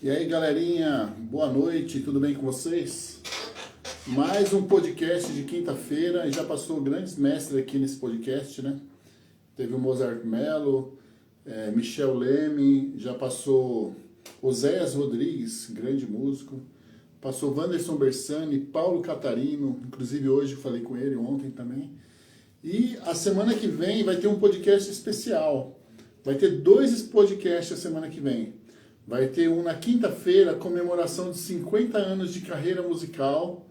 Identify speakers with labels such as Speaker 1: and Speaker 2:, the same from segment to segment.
Speaker 1: E aí, galerinha, boa noite, tudo bem com vocês? Mais um podcast de quinta-feira, e já passou grandes mestres aqui nesse podcast, né? Teve o Mozart Mello, Michel Leme, já passou Oséias Rodrigues, grande músico, passou Wanderson Bersani, Paulo Catarino, inclusive hoje falei com ele ontem também. E a semana que vem vai ter um podcast especial, vai ter dois podcasts a semana que vem. Vai ter um na quinta-feira, comemoração de 50 anos de carreira musical,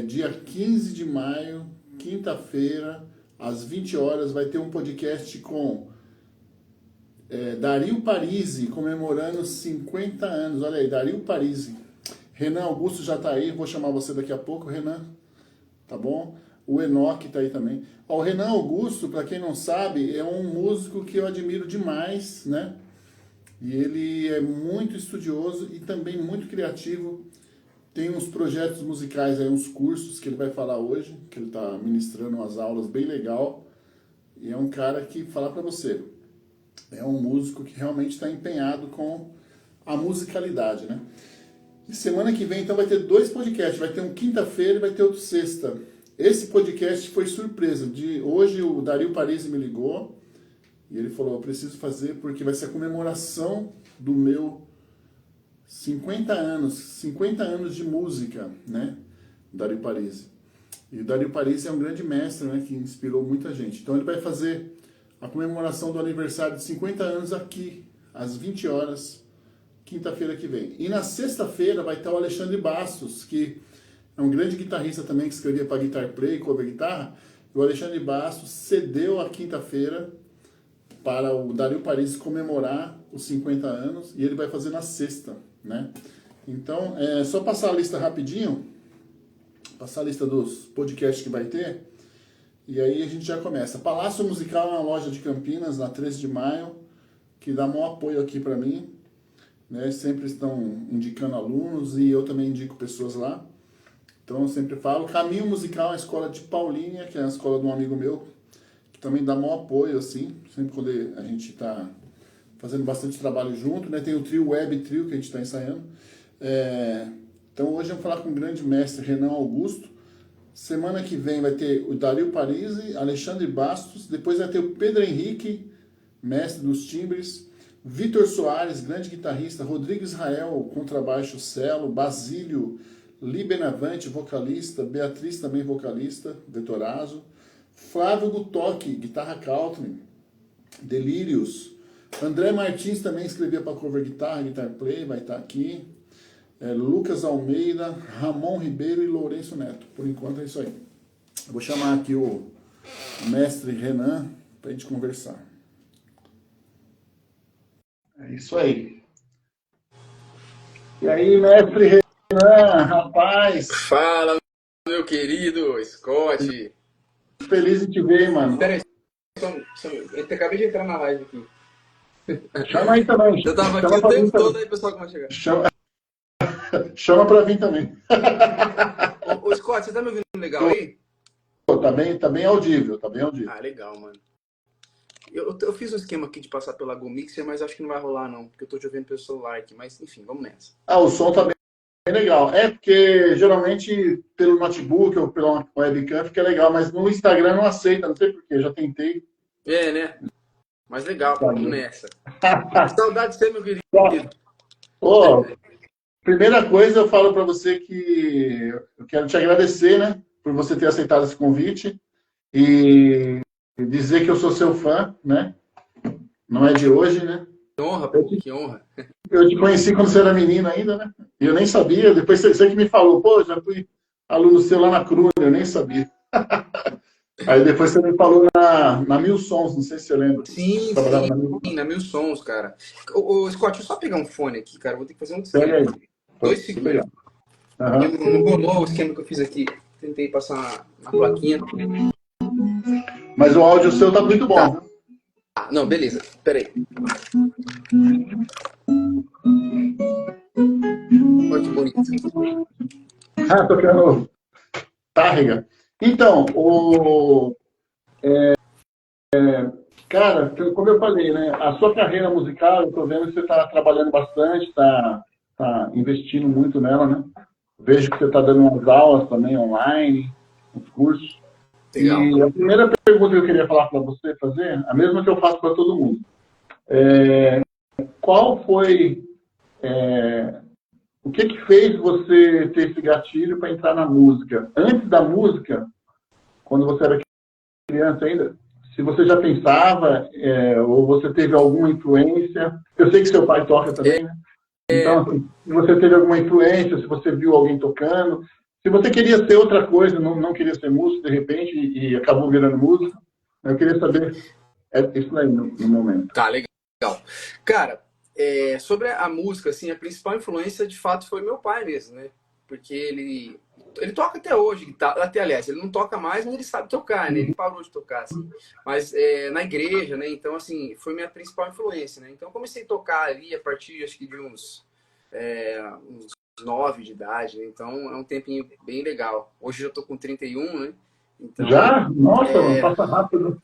Speaker 1: dia 15 de maio, quinta-feira, às 20 horas, vai ter um podcast com Dario Parisi, comemorando 50 anos. Olha aí, Dario Parisi. Renan Augusto já está aí, vou chamar você daqui a pouco, Renan, tá bom? O Enoque está aí também. O Renan Augusto, para quem não sabe, é um músico que eu admiro demais, né? E ele é muito estudioso e também muito criativo. Tem uns projetos musicais aí, uns cursos que ele vai falar hoje, que ele está ministrando umas aulas bem legal. E é um cara que, falar para você, é um músico que realmente está empenhado com a musicalidade, né? E semana que vem, então, vai ter dois podcasts. Vai ter um quinta-feira e vai ter outro sexta. Esse podcast foi surpresa. Hoje o Dario Parisi me ligou e ele falou, eu preciso fazer porque vai ser a comemoração do meu 50 anos de música, né? Dario Parisi. E o Dario Parisi é um grande mestre, né? Que inspirou muita gente. Então ele vai fazer a comemoração do aniversário de 50 anos aqui, às 20 horas, quinta-feira que vem. E na sexta-feira vai estar o Alexandre Bastos, que é um grande guitarrista também, que escrevia para Guitar Play, cover guitarra. E o Alexandre Bastos cedeu a quinta-feira para o Dario Parisi comemorar os 50 anos, e ele vai fazer na sexta, né? Então, só passar a lista rapidinho, passar a lista dos podcasts que vai ter, e aí a gente já começa. Palácio Musical é uma loja de Campinas, na 13 de maio, que dá maior apoio aqui para mim, né? Sempre estão indicando alunos, e eu também indico pessoas lá. Então, eu sempre falo. Caminho Musical é a escola de Paulínia, que é a escola de um amigo meu, também dá maior apoio, assim, sempre quando a gente está fazendo bastante trabalho junto, né? Tem o trio Web Trio que a gente está ensaiando. Então hoje vamos falar com o grande mestre Renan Augusto. Semana que vem vai ter o Dario Parisi, Alexandre Bastos, depois vai ter o Pedro Henrique, mestre dos timbres, Vitor Soares, grande guitarrista, Rodrigo Israel, contrabaixo, cello, Basílio Libenavante, vocalista, Beatriz também vocalista, Vetorazo, Flávio Gutoc, guitarra country, Delírios. André Martins também escrevia para cover guitarra, Guitar Play, vai estar aqui. Lucas Almeida, Ramon Ribeiro e Lourenço Neto. Por enquanto é isso aí. Eu vou chamar aqui o mestre Renan para a gente conversar. É isso aí. E aí, mestre Renan, rapaz?
Speaker 2: Fala, meu querido Scott.
Speaker 1: Feliz em te ver, mano.
Speaker 2: Pera aí, eu acabei de entrar na live aqui.
Speaker 1: Chama aí também.
Speaker 2: Eu tava aqui o tempo todo aí, pessoal, como vai chegar.
Speaker 1: Chama pra vir também.
Speaker 2: Ô, Scott, você tá me ouvindo legal aí?
Speaker 1: Tá bem audível, tá bem audível.
Speaker 2: Ah, legal, mano. Eu fiz um esquema aqui de passar pela Go Mixer, mas acho que não vai rolar não, porque eu tô te ouvindo pelo celular aqui, mas enfim, vamos nessa.
Speaker 1: O som tá bem legal. Porque geralmente pelo notebook ou pela webcam fica legal, mas no Instagram não aceita, não sei porquê, já tentei.
Speaker 2: Né? Mas legal, vamos nessa. Saudade de você, meu querido.
Speaker 1: Primeira coisa, eu falo para você que eu quero te agradecer, né, por você ter aceitado esse convite e dizer que eu sou seu fã, né? Não é de hoje, né?
Speaker 2: Que honra, pô, que honra.
Speaker 1: Eu te conheci quando você era menino ainda, né? E eu nem sabia. Depois você que me falou, pô, já fui aluno seu lá na Cruz, eu nem sabia. Aí depois você me falou na Mil Sons, não sei se você lembra.
Speaker 2: Sim, na Mil Sons, cara. Ô, Scott, deixa eu só pegar um fone aqui, cara. Vou ter que fazer um esquema. 2 segundos. Não rolou o esquema que eu fiz aqui. Tentei passar na plaquinha.
Speaker 1: Mas o áudio seu tá muito bom. Tá.
Speaker 2: Ah, não, beleza. Peraí. Olha que bonito.
Speaker 1: Tocando Tárrega. Então, cara, como eu falei, né? A sua carreira musical, eu tô vendo que você tá trabalhando bastante, tá tá investindo muito nela, né? Vejo que você está dando umas aulas também online, uns cursos.
Speaker 2: Legal.
Speaker 1: E a primeira pergunta que eu queria falar para você fazer, a mesma que eu faço para todo mundo. Qual foi... o que fez você ter esse gatilho para entrar na música? Antes da música, quando você era criança ainda, se você já pensava, ou você teve alguma influência... Eu sei que seu pai toca também, né? Então, assim, se você teve alguma influência, se você viu alguém tocando, se você queria ser outra coisa, não queria ser músico, de repente, e acabou virando músico, eu queria saber isso aí no momento.
Speaker 2: Tá, legal. Cara, sobre a música, assim, a principal influência, de fato, foi meu pai mesmo, né? Porque ele toca até hoje, aliás, ele não toca mais, mas ele sabe tocar, né? Ele parou de tocar, assim. Mas na igreja, né? Então, assim, foi minha principal influência, né? Então, eu comecei a tocar ali a partir, acho que de uns 9 de idade, né? Então, é um tempinho bem legal. Hoje eu tô com 31, né? Então,
Speaker 1: já? Nossa, passa rápido.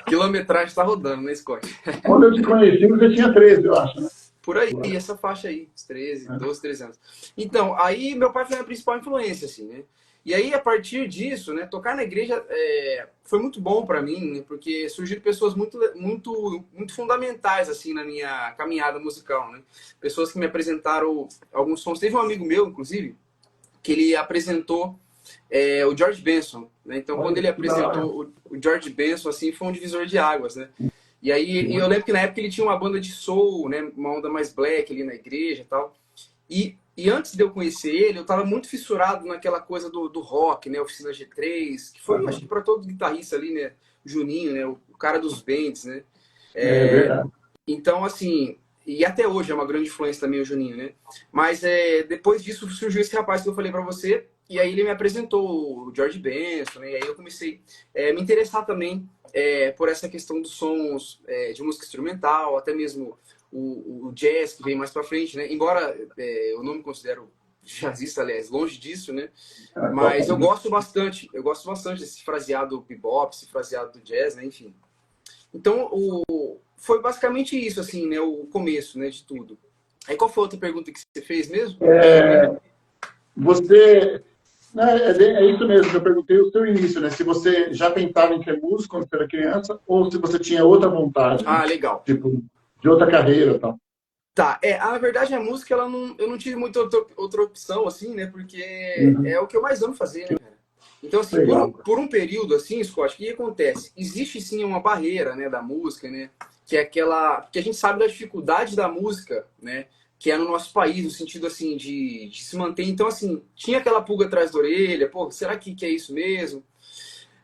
Speaker 2: Quilometragem tá rodando, né, Scott?
Speaker 1: Quando eu te conheci, você tinha 13, eu acho, né?
Speaker 2: Por aí, essa faixa aí, os 13, 12, 13 anos. Então, aí meu pai foi a principal influência, assim, né? E aí, a partir disso, né, tocar na igreja foi muito bom para mim, né, porque surgiram pessoas muito fundamentais, assim, na minha caminhada musical, né? Pessoas que me apresentaram alguns sons. Teve um amigo meu, inclusive, que ele apresentou o George Benson, né? Então, quando ele apresentou o George Benson, assim, foi um divisor de águas, né? E aí, eu lembro que na época ele tinha uma banda de soul, né? Uma onda mais black ali na igreja e tal. E antes de eu conhecer ele, eu tava muito fissurado naquela coisa do rock, né? Oficina G3, que foi, acho que para todo guitarrista ali, né? Juninho, né? O cara dos bands, né?
Speaker 1: É verdade.
Speaker 2: Então, assim, e até hoje é uma grande influência também o Juninho, né? Mas depois disso surgiu esse rapaz que eu falei para você, e aí ele me apresentou o George Benson, né? E aí eu comecei a me interessar também por essa questão dos sons de música instrumental, até mesmo o jazz que vem mais para frente, né? Embora eu não me considero jazzista, aliás, longe disso, né? Mas eu gosto bastante desse fraseado bebop, esse fraseado do jazz, né? Enfim. Então, foi basicamente isso, assim, né? O começo, né, de tudo. Aí qual foi a outra pergunta que você fez mesmo?
Speaker 1: Você... É isso mesmo que eu perguntei o seu início, né? Se você já pensava em ser músico quando você era criança ou se você tinha outra vontade,
Speaker 2: Ah, legal.
Speaker 1: tipo, de outra carreira e tal.
Speaker 2: Tá, na verdade a música, eu não tive muita outra opção, assim, né? Porque é o que eu mais amo fazer, né, cara? Então, assim, por um período, assim, Scott, o que acontece? Existe, sim, uma barreira, né, da música, né? Que é aquela... que a gente sabe da dificuldade da música, né? Que é no nosso país, no sentido, assim, de se manter. Então, assim, tinha aquela pulga atrás da orelha, pô, será que é isso mesmo?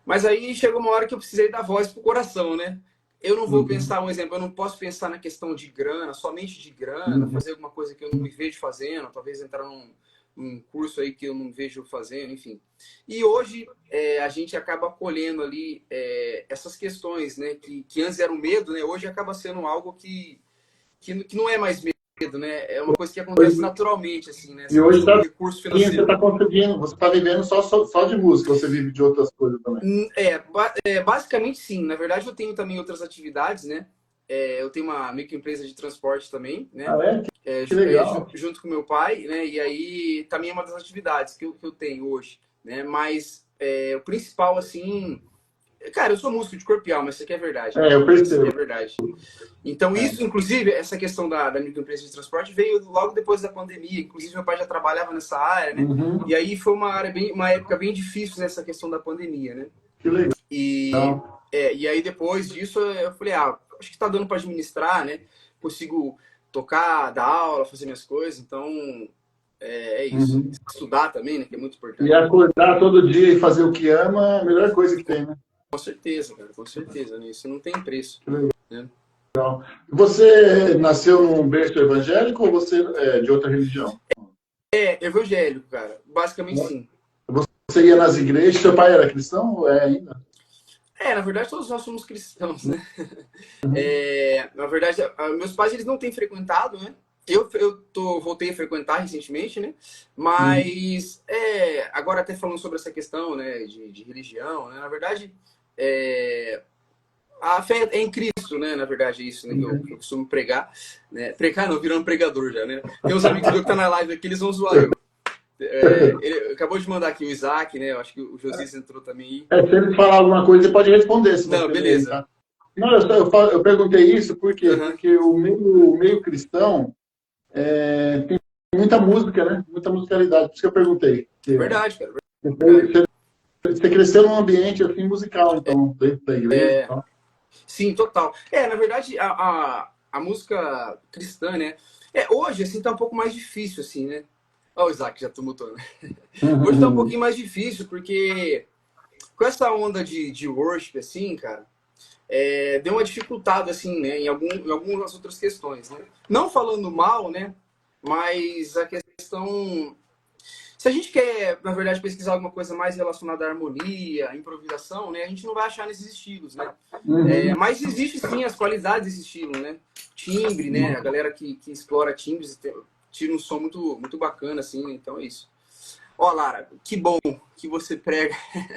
Speaker 2: Mas aí chegou uma hora que eu precisei dar voz pro coração, né? Eu não vou pensar, um exemplo, eu não posso pensar na questão de grana, somente de grana, fazer alguma coisa que eu não me vejo fazendo, talvez entrar num curso aí que eu não vejo fazendo, enfim. E hoje a gente acaba colhendo ali essas questões, né? Que antes era um medo, né? Hoje acaba sendo algo que não é mais medo, né? É uma coisa que acontece naturalmente, assim, né?
Speaker 1: E
Speaker 2: Essa
Speaker 1: hoje
Speaker 2: questão do recurso financeiro.
Speaker 1: você está conseguindo, você está vivendo só de música, você vive de outras coisas também.
Speaker 2: Basicamente sim. Na verdade, eu tenho também outras atividades, né? Eu tenho uma microempresa de transporte também, né?
Speaker 1: Ah, é? Que legal.
Speaker 2: Junto com meu pai, né? E aí também é uma das atividades que eu tenho hoje, né? Mas o principal, assim... Cara, eu sou músico de corpo e alma, isso aqui é verdade.
Speaker 1: Eu percebo.
Speaker 2: Isso aqui é verdade. Então, isso, inclusive, essa questão da microempresa de transporte veio logo depois da pandemia. Inclusive, meu pai já trabalhava nessa área, né? E aí foi uma época bem difícil nessa questão da pandemia, né?
Speaker 1: Que legal.
Speaker 2: E aí, depois disso, eu falei, acho que tá dando para administrar, né? Consigo tocar, dar aula, fazer minhas coisas. Então, é isso. Estudar também, né? Que é muito importante.
Speaker 1: E acordar todo dia e fazer o que ama é a melhor coisa que tem, né?
Speaker 2: Com certeza, cara. Com certeza, né? Isso não tem preço.
Speaker 1: Que legal.
Speaker 2: Né?
Speaker 1: Você nasceu num berço evangélico ou você é de outra religião?
Speaker 2: Evangélico, cara. Basicamente, sim.
Speaker 1: Você ia nas igrejas? Seu pai era cristão ou é ainda?
Speaker 2: Na verdade, todos nós somos cristãos, né? Na verdade, meus pais, eles não têm frequentado, né? Eu voltei a frequentar recentemente, né? Mas, agora até falando sobre essa questão, né, de religião, né? Na verdade, A fé é em Cristo, né? Na verdade, é isso, né? Que eu costumo pregar. Né? Pregar não, virando pregador já, né? Tem uns amigos meus que tá na live aqui, eles vão zoar eu. Ele acabou de mandar aqui o Isaac, né? Eu acho que o Josias entrou também.
Speaker 1: Se ele falar alguma coisa, você pode responder. Se
Speaker 2: não,
Speaker 1: você
Speaker 2: beleza.
Speaker 1: Tá? Não, eu perguntei isso por quê? Porque o meio cristão tem muita música, né? Muita musicalidade. Por isso que eu perguntei.
Speaker 2: Verdade, cara. Verdade.
Speaker 1: Você cresceu num ambiente assim, musical, então, dentro da igreja. Então.
Speaker 2: Sim, total. Na verdade, a música cristã, né? Hoje, assim, tá um pouco mais difícil, assim, né? Ó, o Isaac já tumultou, né? Hoje tá um pouquinho mais difícil, porque com essa onda de worship, assim, cara, deu uma dificultada, assim, né? Em algumas outras questões, né? Não falando mal, né? Mas a questão... Se a gente quer, na verdade, pesquisar alguma coisa mais relacionada à harmonia, à improvisação, né? A gente não vai achar nesses estilos, né? Mas existe, sim, as qualidades desse estilo, né? Timbre, né? A galera que explora timbres tira um som muito, muito bacana, assim, né? Então é isso. Ó, Lara, que bom que você prega.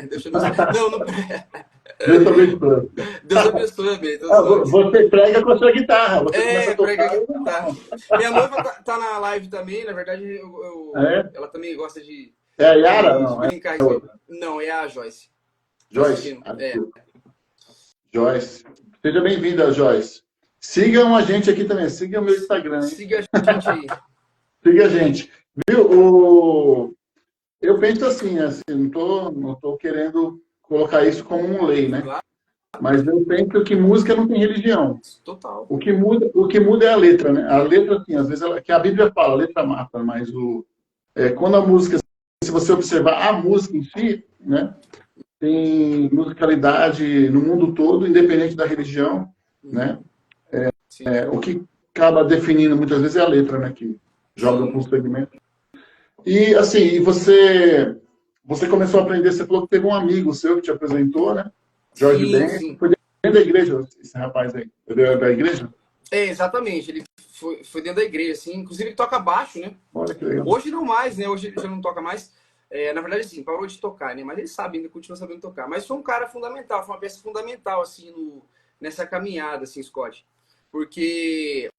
Speaker 2: Deixa eu não prega.
Speaker 1: Deus abençoe.
Speaker 2: Deus abençoe, bem.
Speaker 1: Você prega com a sua guitarra. Você começa a tocar.
Speaker 2: Prega a guitarra. Minha noiva tá na live também, na verdade, ela também gosta de...
Speaker 1: É a Yara? Não,
Speaker 2: não, é a Joyce.
Speaker 1: Joyce? Joyce. Seja bem-vinda, Joyce. Sigam a gente aqui também. Siga o meu Instagram. Hein?
Speaker 2: Siga a gente aí.
Speaker 1: Siga a gente. Viu? Eu penso assim, não tô querendo colocar isso como uma lei, né?
Speaker 2: Claro.
Speaker 1: Mas eu penso que música não tem religião.
Speaker 2: Total.
Speaker 1: O que muda é a letra, né? A letra, assim, às vezes, que a Bíblia fala, a letra mata, mas quando a música, se você observar a música em si, né? Tem musicalidade no mundo todo, independente da religião, né? O que acaba definindo muitas vezes é a letra, né? Que joga para um segmento. E, assim, você começou a aprender, você falou que teve um amigo seu que te apresentou, né? Jorge Ben. Foi dentro da igreja, esse rapaz aí? Da igreja?
Speaker 2: Exatamente. Ele foi dentro da igreja, assim. Inclusive, ele toca baixo, né?
Speaker 1: Olha que legal.
Speaker 2: Hoje não mais, né? Hoje ele já não toca mais. Na verdade, sim, parou de tocar, né? Mas ele sabe, ainda continua sabendo tocar. Mas foi um cara fundamental, foi uma peça fundamental, assim, nessa caminhada, assim, Scott. Porque,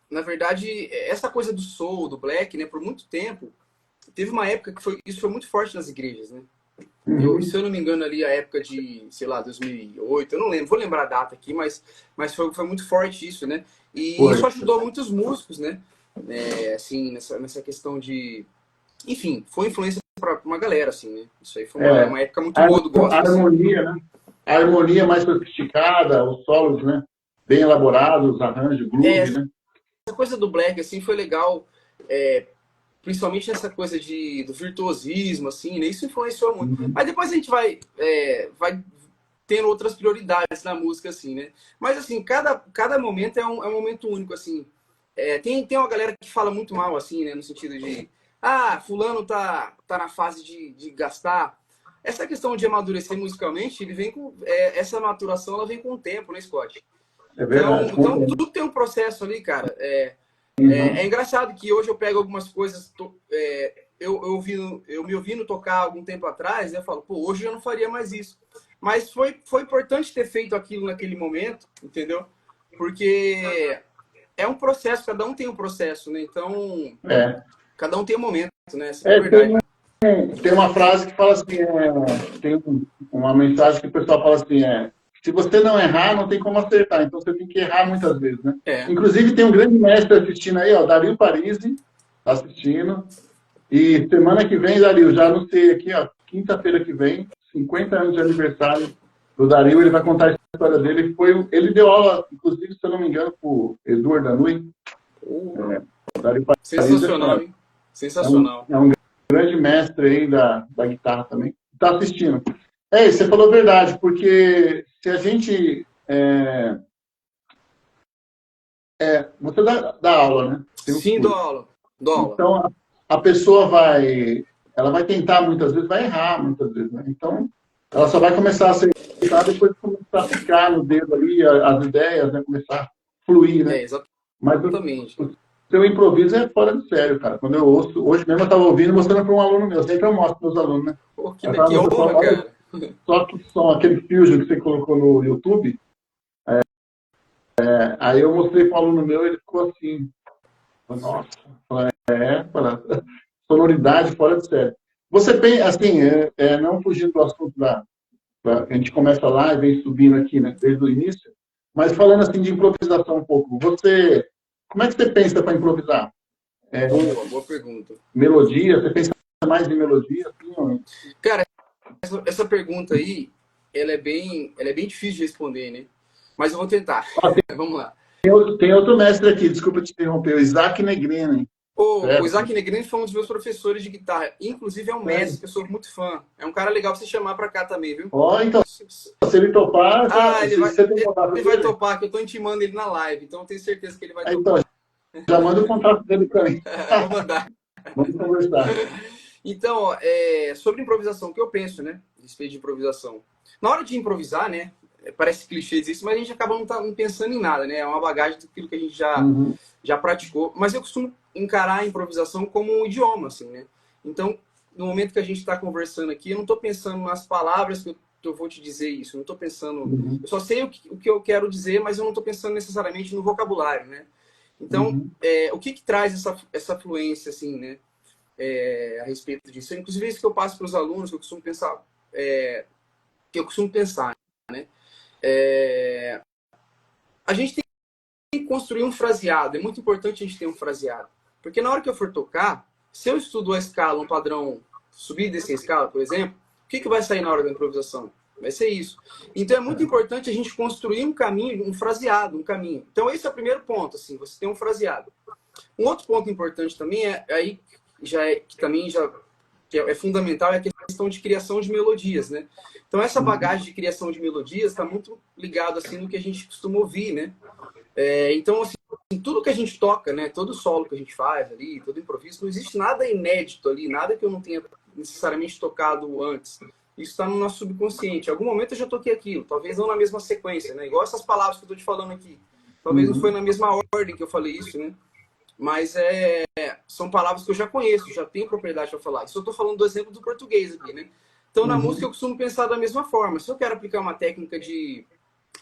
Speaker 2: na verdade, essa coisa do soul, do black, né? Por muito tempo, teve uma época que isso foi muito forte nas igrejas, né? Se eu não me engano, ali a época de, sei lá, 2008, eu não lembro, vou lembrar a data aqui, mas foi muito forte isso, né? E isso ajudou muitos músicos, né? Assim, nessa questão de... Enfim, foi influência para uma galera, assim, né? Isso aí foi uma época muito boa do gospel.
Speaker 1: A harmonia, né? A harmonia mais sofisticada, os solos, né? Bem elaborados, os arranjos, groove, né?
Speaker 2: Essa coisa do black, assim, foi legal, principalmente nessa coisa do virtuosismo, assim, né? Isso influenciou muito. Mas depois a gente vai tendo outras prioridades na música, assim, né? Mas, assim, cada momento é um momento único, assim. Tem uma galera que fala muito mal, assim, né? No sentido de... fulano tá na fase de gastar. Essa questão de amadurecer musicalmente, ele vem com... essa maturação, ela vem com o tempo, né, Scott?
Speaker 1: É verdade.
Speaker 2: Então tudo tem um processo ali, cara. É engraçado que hoje eu pego algumas coisas... eu me ouvindo tocar algum tempo atrás, eu falo, pô, hoje eu não faria mais isso. Mas foi importante ter feito aquilo naquele momento, entendeu? Porque é um processo, cada um tem um processo, né? Então... Cada um tem um momento, né? Essa é verdade.
Speaker 1: Tem uma frase que fala assim, tem uma mensagem que o pessoal fala assim, se você não errar, não tem como acertar, então você tem que errar muitas vezes, né? Inclusive tem um grande mestre assistindo aí, ó, Dario Parisi, tá assistindo, e semana que vem, Dario, já anunciei aqui, ó, quinta-feira que vem, 50 anos de aniversário do Dario, ele vai contar a história dele, ele deu aula, inclusive, se eu não me engano, pro Eduardo Danui.
Speaker 2: Sensacional, hein? Sensacional.
Speaker 1: É um grande mestre aí da guitarra também. Está assistindo. Você falou a verdade, porque se a gente... você dá aula, né?
Speaker 2: Sim, dou aula.
Speaker 1: Então, a pessoa ela vai tentar muitas vezes, vai errar muitas vezes, né? Então, ela só vai começar a acertar depois de começar a ficar no dedo ali, as ideias, né? Começar a fluir, né?
Speaker 2: Exatamente.
Speaker 1: Mas seu improviso é fora de sério, cara. Quando eu ouço, hoje mesmo eu estava ouvindo, mostrando para um aluno meu. Sempre eu mostro para meus alunos, né?
Speaker 2: Pô, que honra, cara.
Speaker 1: Só que som, aquele fusion que você colocou no YouTube, Aí eu mostrei para um aluno meu, ele ficou assim, nossa, sonoridade fora de série. Você tem, assim, não fugindo do assunto a gente começa lá e vem subindo aqui, né, desde o início, mas falando assim de improvisação um pouco, como é que você pensa para improvisar?
Speaker 2: Boa pergunta.
Speaker 1: Melodia, você pensa mais em melodia? Assim, ou...
Speaker 2: Cara, essa pergunta aí, ela é bem difícil de responder, né? Mas eu vou tentar. Vamos lá.
Speaker 1: Tem outro mestre aqui, desculpa te interromper, o Isaac Negrini.
Speaker 2: O Isaac Negrini foi um dos meus professores de guitarra. Inclusive é um mestre que eu sou muito fã. É um cara legal pra você chamar pra cá também, viu?
Speaker 1: Então, se ele topar,
Speaker 2: ele vai topar, que eu tô intimando ele na live. Então eu tenho certeza que ele vai topar.
Speaker 1: Então, já manda o contato dele pra mim.
Speaker 2: Vou mandar.
Speaker 1: Vamos conversar.
Speaker 2: Então, sobre improvisação, o que eu penso, né? A respeito de improvisação. Na hora de improvisar, né? Parece clichê dizer isso, mas a gente acaba não pensando em nada, né? É uma bagagem daquilo que a gente já praticou. Mas eu costumo encarar a improvisação como um idioma, assim, né? Então, no momento que a gente está conversando aqui, eu não estou pensando nas palavras que eu vou te dizer isso. Eu não estou pensando... Eu só sei o que eu quero dizer, mas eu não estou pensando necessariamente no vocabulário, né? Então, o que traz essa fluência, assim, né? A respeito disso. Inclusive, é isso que eu passo para os alunos, que eu costumo pensar, né? A gente tem que construir um fraseado. É muito importante a gente ter um fraseado. Porque na hora que eu for tocar, se eu estudo a escala, um padrão subir e descer a escala, por exemplo, o que vai sair na hora da improvisação? Vai ser isso. Então é muito importante a gente construir um caminho, um fraseado, um caminho. Então esse é o primeiro ponto, assim, você tem um fraseado. Um outro ponto importante também que é fundamental, é a questão de criação de melodias, né? Então essa bagagem de criação de melodias está muito ligado assim no que a gente costuma ouvir, né? Então assim, tudo que a gente toca, né? Todo solo que a gente faz ali, todo improviso, não existe nada inédito ali, nada que eu não tenha necessariamente tocado antes. Isso está no nosso subconsciente. Em algum momento eu já toquei aquilo, talvez não na mesma sequência, né? Igual essas palavras que eu estou te falando aqui. Talvez não foi na mesma ordem que eu falei isso, né? Mas são palavras que eu já conheço, já tenho propriedade para falar. Isso eu estou falando do exemplo do português aqui, né? Então, na música, eu costumo pensar da mesma forma. Se eu quero aplicar uma técnica de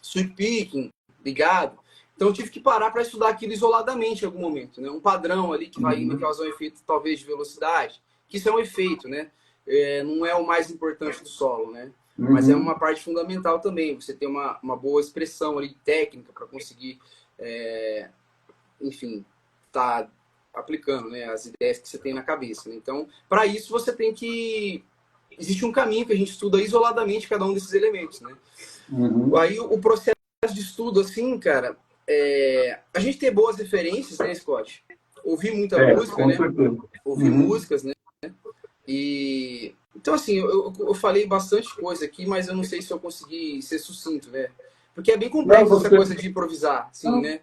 Speaker 2: sweep picking, ligado, então eu tive que parar para estudar aquilo isoladamente em algum momento, né? Um padrão ali que vai indo causar um efeito, talvez, de velocidade. Que isso é um efeito, né? Não é o mais importante do solo, né? Mas é uma parte fundamental também. Você ter uma boa expressão ali, técnica, para conseguir, enfim, tá aplicando, né, as ideias que você tem na cabeça, né? Então, para isso você tem que... Existe um caminho que a gente estuda isoladamente cada um desses elementos, né? Aí o processo de estudo, assim, cara, a gente ter boas referências, né, Scott? Ouvir muita música, né? Ouvir músicas, né? E... Então, assim, eu falei bastante coisa aqui, mas eu não sei se eu consegui ser sucinto, né? Porque é bem complexo essa coisa de improvisar, assim, né?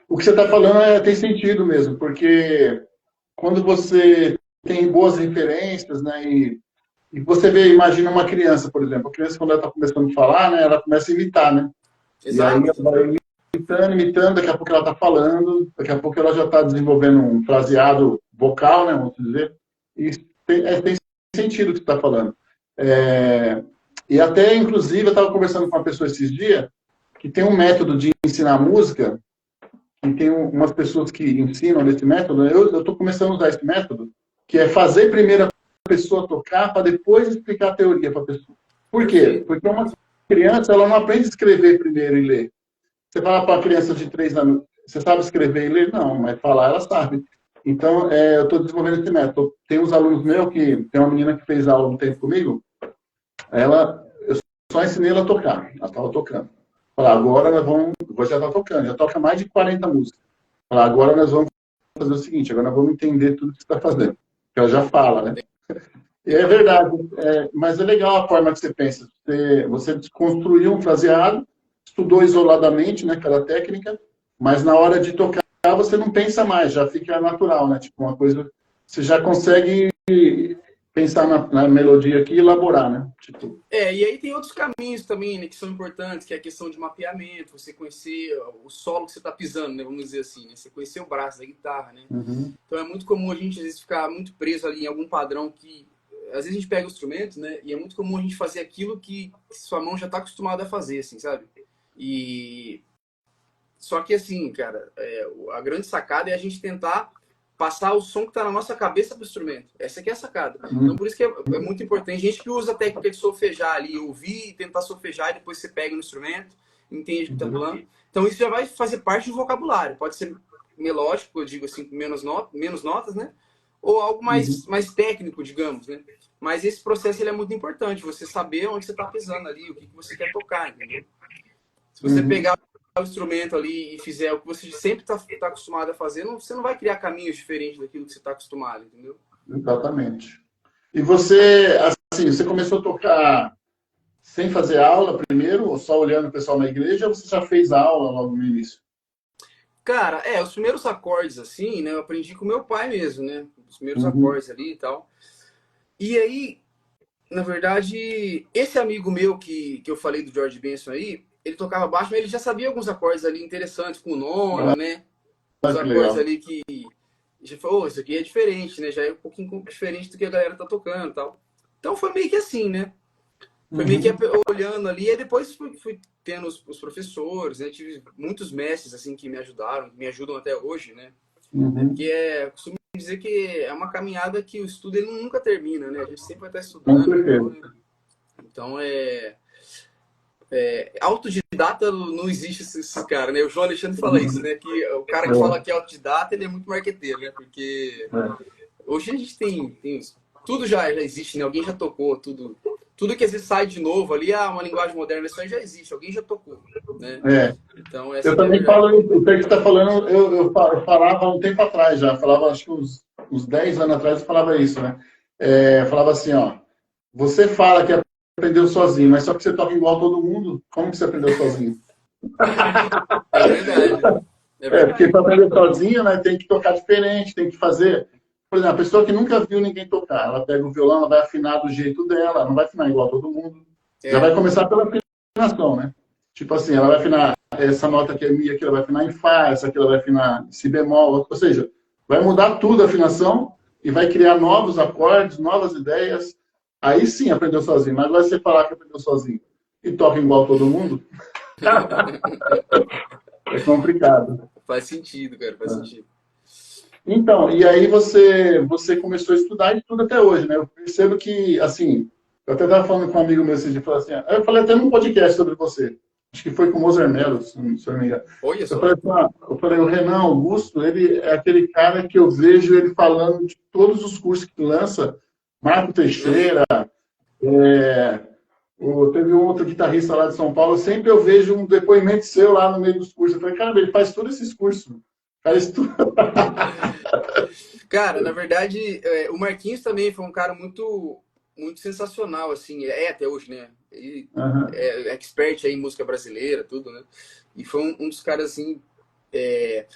Speaker 1: O que você está falando tem sentido mesmo, porque quando você tem boas referências, né, e você imagina uma criança, por exemplo, a criança quando ela está começando a falar, né, ela começa a imitar, né?
Speaker 2: Exato.
Speaker 1: E aí ela vai imitando, daqui a pouco ela está falando, daqui a pouco ela já está desenvolvendo um fraseado vocal, né, vamos dizer, e tem sentido o que você está falando. E até, inclusive, eu estava conversando com uma pessoa esses dias, que tem um método de ensinar música, e tem umas pessoas que ensinam nesse método, eu estou começando a usar esse método, que é fazer primeiro a pessoa tocar para depois explicar a teoria para a pessoa. Por quê? Porque uma criança ela não aprende a escrever primeiro e ler. Você fala para uma criança de 3 anos, você sabe escrever e ler? Não, mas falar ela sabe. Então, eu estou desenvolvendo esse método. Tem uns alunos meus que, tem uma menina que fez aula um tempo comigo, eu só ensinei ela a tocar, ela estava tocando. Falar, agora nós vamos, você já está tocando, já toca mais de 40 músicas. Falar, agora nós vamos fazer o seguinte, agora nós vamos entender tudo que você está fazendo. Porque ela já fala, né? E é verdade, mas é legal a forma que você pensa. Você desconstruiu um fraseado, estudou isoladamente, né, cada técnica, mas na hora de tocar você não pensa mais, já fica natural, né? Tipo, uma coisa, você já consegue pensar na melodia aqui e elaborar, né? Tipo...
Speaker 2: e aí tem outros caminhos também, né, que são importantes, que é a questão de mapeamento, você conhecer o solo que você está pisando, né, vamos dizer assim, né? Você conhecer o braço da guitarra, né? Então é muito comum a gente, às vezes, ficar muito preso ali em algum padrão que... Às vezes a gente pega o instrumento, né, e é muito comum a gente fazer aquilo que sua mão já está acostumada a fazer, assim, sabe? E só que assim, cara, a grande sacada é a gente tentar passar o som que está na nossa cabeça para o instrumento. Essa aqui é a sacada. Então, por isso que é muito importante. Gente que usa a técnica de solfejar ali, ouvir e tentar solfejar, e depois você pega no instrumento, entende o que está falando. Então, isso já vai fazer parte do vocabulário. Pode ser melódico, eu digo assim, com menos notas, né? Ou algo mais técnico, digamos, né? Mas esse processo ele é muito importante. Você saber onde você está pisando ali, o que você quer tocar, entendeu? Se você pegar o instrumento ali e fizer o que você sempre tá acostumado a fazer, você não vai criar caminhos diferentes daquilo que você está acostumado, entendeu?
Speaker 1: Exatamente. E você, assim, você começou a tocar sem fazer aula primeiro, ou só olhando o pessoal na igreja, ou você já fez aula logo no início?
Speaker 2: Cara, os primeiros acordes, assim, né, eu aprendi com meu pai mesmo, né? Os primeiros acordes ali e tal. E aí, na verdade, esse amigo meu que eu falei do George Benson aí, ele tocava baixo, mas ele já sabia alguns acordes ali interessantes, com nona, né? Os
Speaker 1: Que
Speaker 2: acordes
Speaker 1: legal.
Speaker 2: ali que já falou, isso aqui é diferente, né? Já é um pouquinho diferente do que a galera tá tocando e tal. Então foi meio que assim, né? Foi meio que olhando ali, e depois fui tendo os professores, né? Tive muitos mestres, assim, que me ajudaram, me ajudam até hoje, né? Porque costumo dizer que é uma caminhada que o estudo ele nunca termina, né? A gente sempre vai estar
Speaker 1: Com
Speaker 2: estudando.
Speaker 1: certeza.
Speaker 2: Então, autodidata não existe esse cara, né? O João Alexandre fala isso, né? Que o cara que fala que é autodidata, ele é muito marqueteiro, né? Porque hoje a gente tem tudo já existe, né? Alguém já tocou, tudo que às vezes sai de novo ali, uma linguagem moderna, isso aí já existe, alguém já tocou, né? Então, essa
Speaker 1: Eu
Speaker 2: que é a
Speaker 1: também
Speaker 2: verdade.
Speaker 1: falo, o que você está falando, eu falava há um tempo atrás já, falava acho que uns 10 anos atrás eu falava isso, né? Falava assim, ó, você fala que aprendeu sozinho, mas só que você toca igual a todo mundo, como que você aprendeu sozinho?
Speaker 2: É verdade. É
Speaker 1: Porque
Speaker 2: verdade.
Speaker 1: para aprender sozinho, né, tem que tocar diferente, tem que fazer. Por exemplo, a pessoa que nunca viu ninguém tocar, ela pega o violão, ela vai afinar do jeito dela, não vai afinar igual a todo mundo. Já vai começar pela afinação, né? Tipo assim, ela vai afinar essa nota aqui é Mi, aqui ela vai afinar em Fá, essa aqui ela vai afinar em Si bemol, ou seja, vai mudar tudo a afinação e vai criar novos acordes, novas ideias. Aí sim aprendeu sozinho, mas vai você falar que aprendeu sozinho e toca igual a todo mundo, é complicado.
Speaker 2: Faz sentido, cara, faz sentido.
Speaker 1: Então, e aí você começou a estudar e tudo até hoje, né? Eu percebo que, assim, eu até estava falando com um amigo meu esse dia, falou assim, eu falei até num podcast sobre você, acho que foi com o Moser Mello, se eu não me engano.
Speaker 2: Olha
Speaker 1: Eu
Speaker 2: só.
Speaker 1: falei, assim, eu falei, o Renan Augusto, ele é aquele cara que eu vejo ele falando de todos os cursos que lança, Marco Teixeira, teve um outro guitarrista lá de São Paulo, sempre eu vejo um depoimento seu lá no meio dos cursos. Eu falei, cara, ele faz todos esses cursos. Faz tudo.
Speaker 2: Cara, na verdade, o Marquinhos também foi um cara muito, muito sensacional, assim, até hoje, né? Ele é expert aí em música brasileira, tudo, né? E foi um dos caras, assim,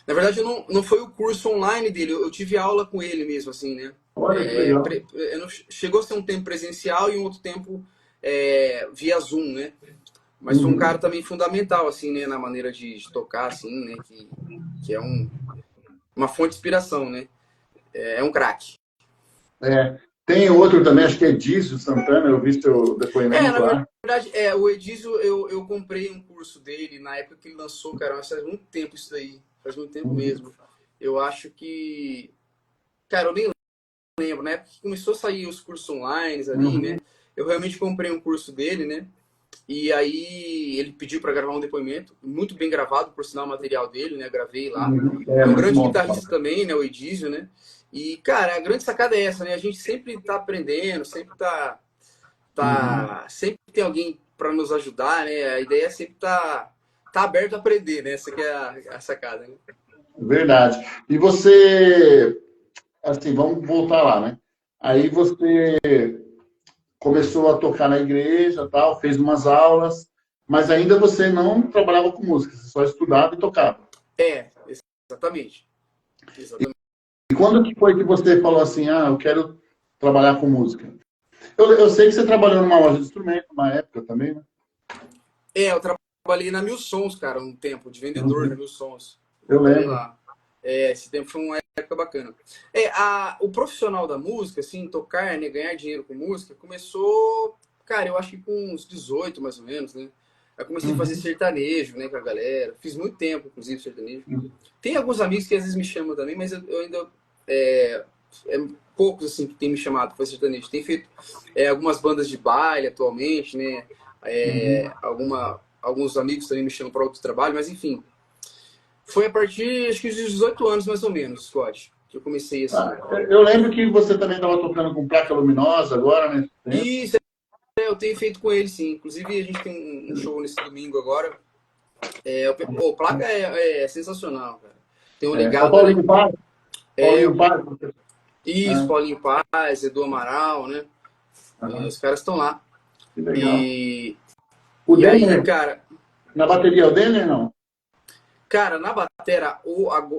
Speaker 2: na verdade, não foi o curso online dele, eu tive aula com ele mesmo, assim, né?
Speaker 1: Olha que legal.
Speaker 2: Chegou a ser um tempo presencial e um outro tempo via Zoom, né? Mas foi um cara também fundamental, assim, né? Na maneira de tocar, assim, né? Que é uma fonte de inspiração, né? É um craque.
Speaker 1: Tem outro também, acho que é Edísio Santana, eu vi seu depoimento
Speaker 2: Na
Speaker 1: lá.
Speaker 2: verdade, o Edísio, eu comprei um curso dele na época que ele lançou, cara, mas faz muito tempo isso daí. Faz muito tempo mesmo. Eu acho que... Cara, eu nem lembro, na época que começou a sair os cursos online ali, né? Eu realmente comprei um curso dele, né? E aí ele pediu para gravar um depoimento, muito bem gravado, por sinal, o material dele, né? Gravei lá. É um grande guitarrista também, né? O Edísio, né? E, cara, a grande sacada é essa, né? A gente sempre tá aprendendo, sempre sempre tem alguém para nos ajudar, né? A ideia é sempre tá aberto a aprender, né? Essa que é a sacada, né?
Speaker 1: Verdade. E você, assim, vamos voltar lá, né? Aí você começou a tocar na igreja, tal, fez umas aulas, mas ainda você não trabalhava com música, você só estudava e tocava.
Speaker 2: Exatamente. Exatamente.
Speaker 1: E quando que foi que você falou assim, eu quero trabalhar com música? Eu sei que você trabalhou numa loja de instrumento, uma época também, né?
Speaker 2: Eu trabalhei na Mil Sons, cara, um tempo, de vendedor na Mil Sons.
Speaker 1: Eu lembro.
Speaker 2: Lá. Esse tempo foi uma época bacana. O profissional da música, assim, tocar, né, ganhar dinheiro com música, começou, cara, eu acho que com uns 18, mais ou menos, né? Aí comecei a fazer sertanejo, né, com a galera. Fiz muito tempo, inclusive, sertanejo. Tem alguns amigos que às vezes me chamam também, mas eu ainda... poucos, assim, que tem me chamado para fazer sertanejo. Tem feito algumas bandas de baile atualmente, né? Alguns amigos também me chamam para outro trabalho, mas enfim. Foi a partir, acho que dos 18 anos, mais ou menos, Scott, que eu comecei assim.
Speaker 1: Eu lembro que você também estava tocando com Placa Luminosa agora, né?
Speaker 2: Isso, eu tenho feito com ele, sim. Inclusive, a gente tem um show nesse domingo agora. O Placa é sensacional, cara. Tem um legado...
Speaker 1: Paulinho Paz? Paulinho Paz?
Speaker 2: Isso, Paulinho Paz, Edu Amaral, né? Os caras estão lá.
Speaker 1: Que legal.
Speaker 2: O Denner, aí, cara...
Speaker 1: Na bateria é o Denner, não?
Speaker 2: Cara, na batera,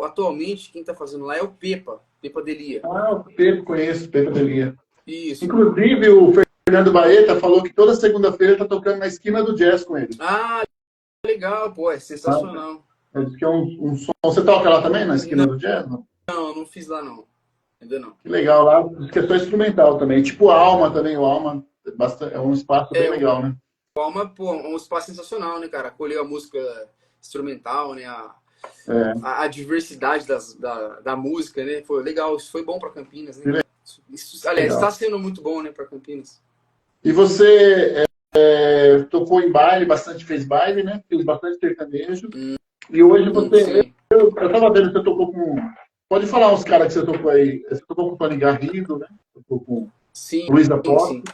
Speaker 2: atualmente, quem tá fazendo lá é o Pepa Delia.
Speaker 1: O Pepa, conheço, Pepa Delia.
Speaker 2: Isso.
Speaker 1: Inclusive, o Fernando Baeta falou que toda segunda-feira tá tocando na esquina do jazz com ele.
Speaker 2: Legal, pô, é sensacional.
Speaker 1: Diz que é um som... Você toca lá também, na esquina do jazz?
Speaker 2: Não fiz lá, não. Ainda não.
Speaker 1: Que legal, lá, diz que é só instrumental também. Tipo a Alma também, o Alma é um espaço bem legal, né?
Speaker 2: O Alma, pô, é um espaço sensacional, né, cara? Acolheu a música instrumental, né? A diversidade da música, né? Foi legal, isso foi bom para Campinas, né? Isso, aliás, está sendo muito bom, né, para Campinas.
Speaker 1: E você tocou em baile, fez baile, né? Fez bastante sertanejo. E hoje você... Eu tava vendo que você tocou com... Pode falar uns caras que você tocou aí. Você tocou com o Tony Garrido, né? Tocou com Luiz Aposto.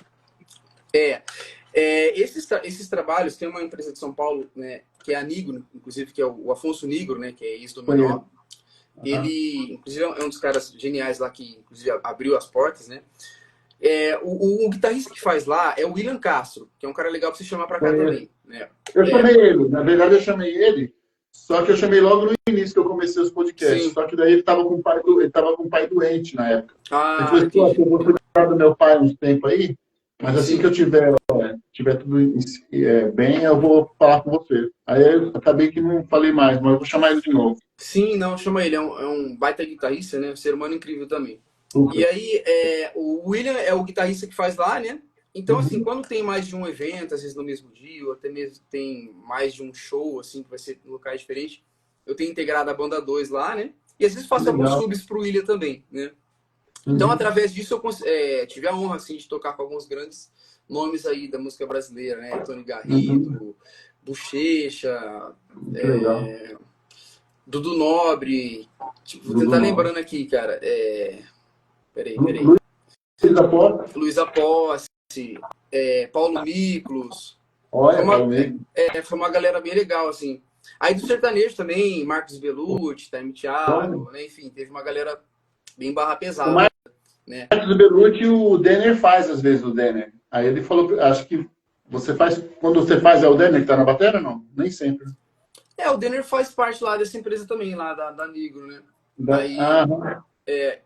Speaker 2: Esses trabalhos, tem uma empresa de São Paulo, né, que é a Nigro, inclusive, que é o Afonso Nigro, né, que é ex do Menor. Ele, inclusive, é um dos caras geniais lá que, inclusive, abriu as portas, né. O guitarrista que faz lá é o William Castro, que é um cara legal pra você chamar pra cá também. Né?
Speaker 1: Eu chamei ele, na verdade eu chamei ele, só que eu chamei logo no início que eu comecei os podcasts. Sim. Só que daí ele tava com o pai doente na época. Ele falou, eu vou cuidar do meu pai uns tempos aí, mas assim que eu tiver tudo bem, eu vou falar com você. Aí eu acabei que não falei mais, mas eu vou chamar ele de novo.
Speaker 2: Sim, não, chama ele. É um baita guitarrista, né? Um ser humano incrível também. E aí, o William é o guitarrista que faz lá, né? Então, assim, quando tem mais de um evento, às vezes no mesmo dia, ou até mesmo tem mais de um show, assim, que vai ser em locais diferentes, eu tenho integrado a banda 2 lá, né? E às vezes faço alguns subs pro William também, né? Então, através disso, eu tive a honra, assim, de tocar com alguns grandes nomes aí da música brasileira, né? Tony Garrido, Bochecha, Dudu Nobre. Tipo, vou tentar lembrando aqui, cara. Peraí. Luísa Posse, Paulo Miklos.
Speaker 1: Olha,
Speaker 2: foi uma galera bem legal, assim. Aí do sertanejo também, Marcos Belucci, Taime Thiago, né? Enfim, teve uma galera bem barra pesada. Né?
Speaker 1: Marcos Belucci, o Denner faz às vezes, o Denner. Aí ele falou, acho que você faz, quando você faz, é o Denner que tá na bateria, não? Nem sempre.
Speaker 2: O Denner faz parte lá dessa empresa também, lá da Nigro, né? Aí,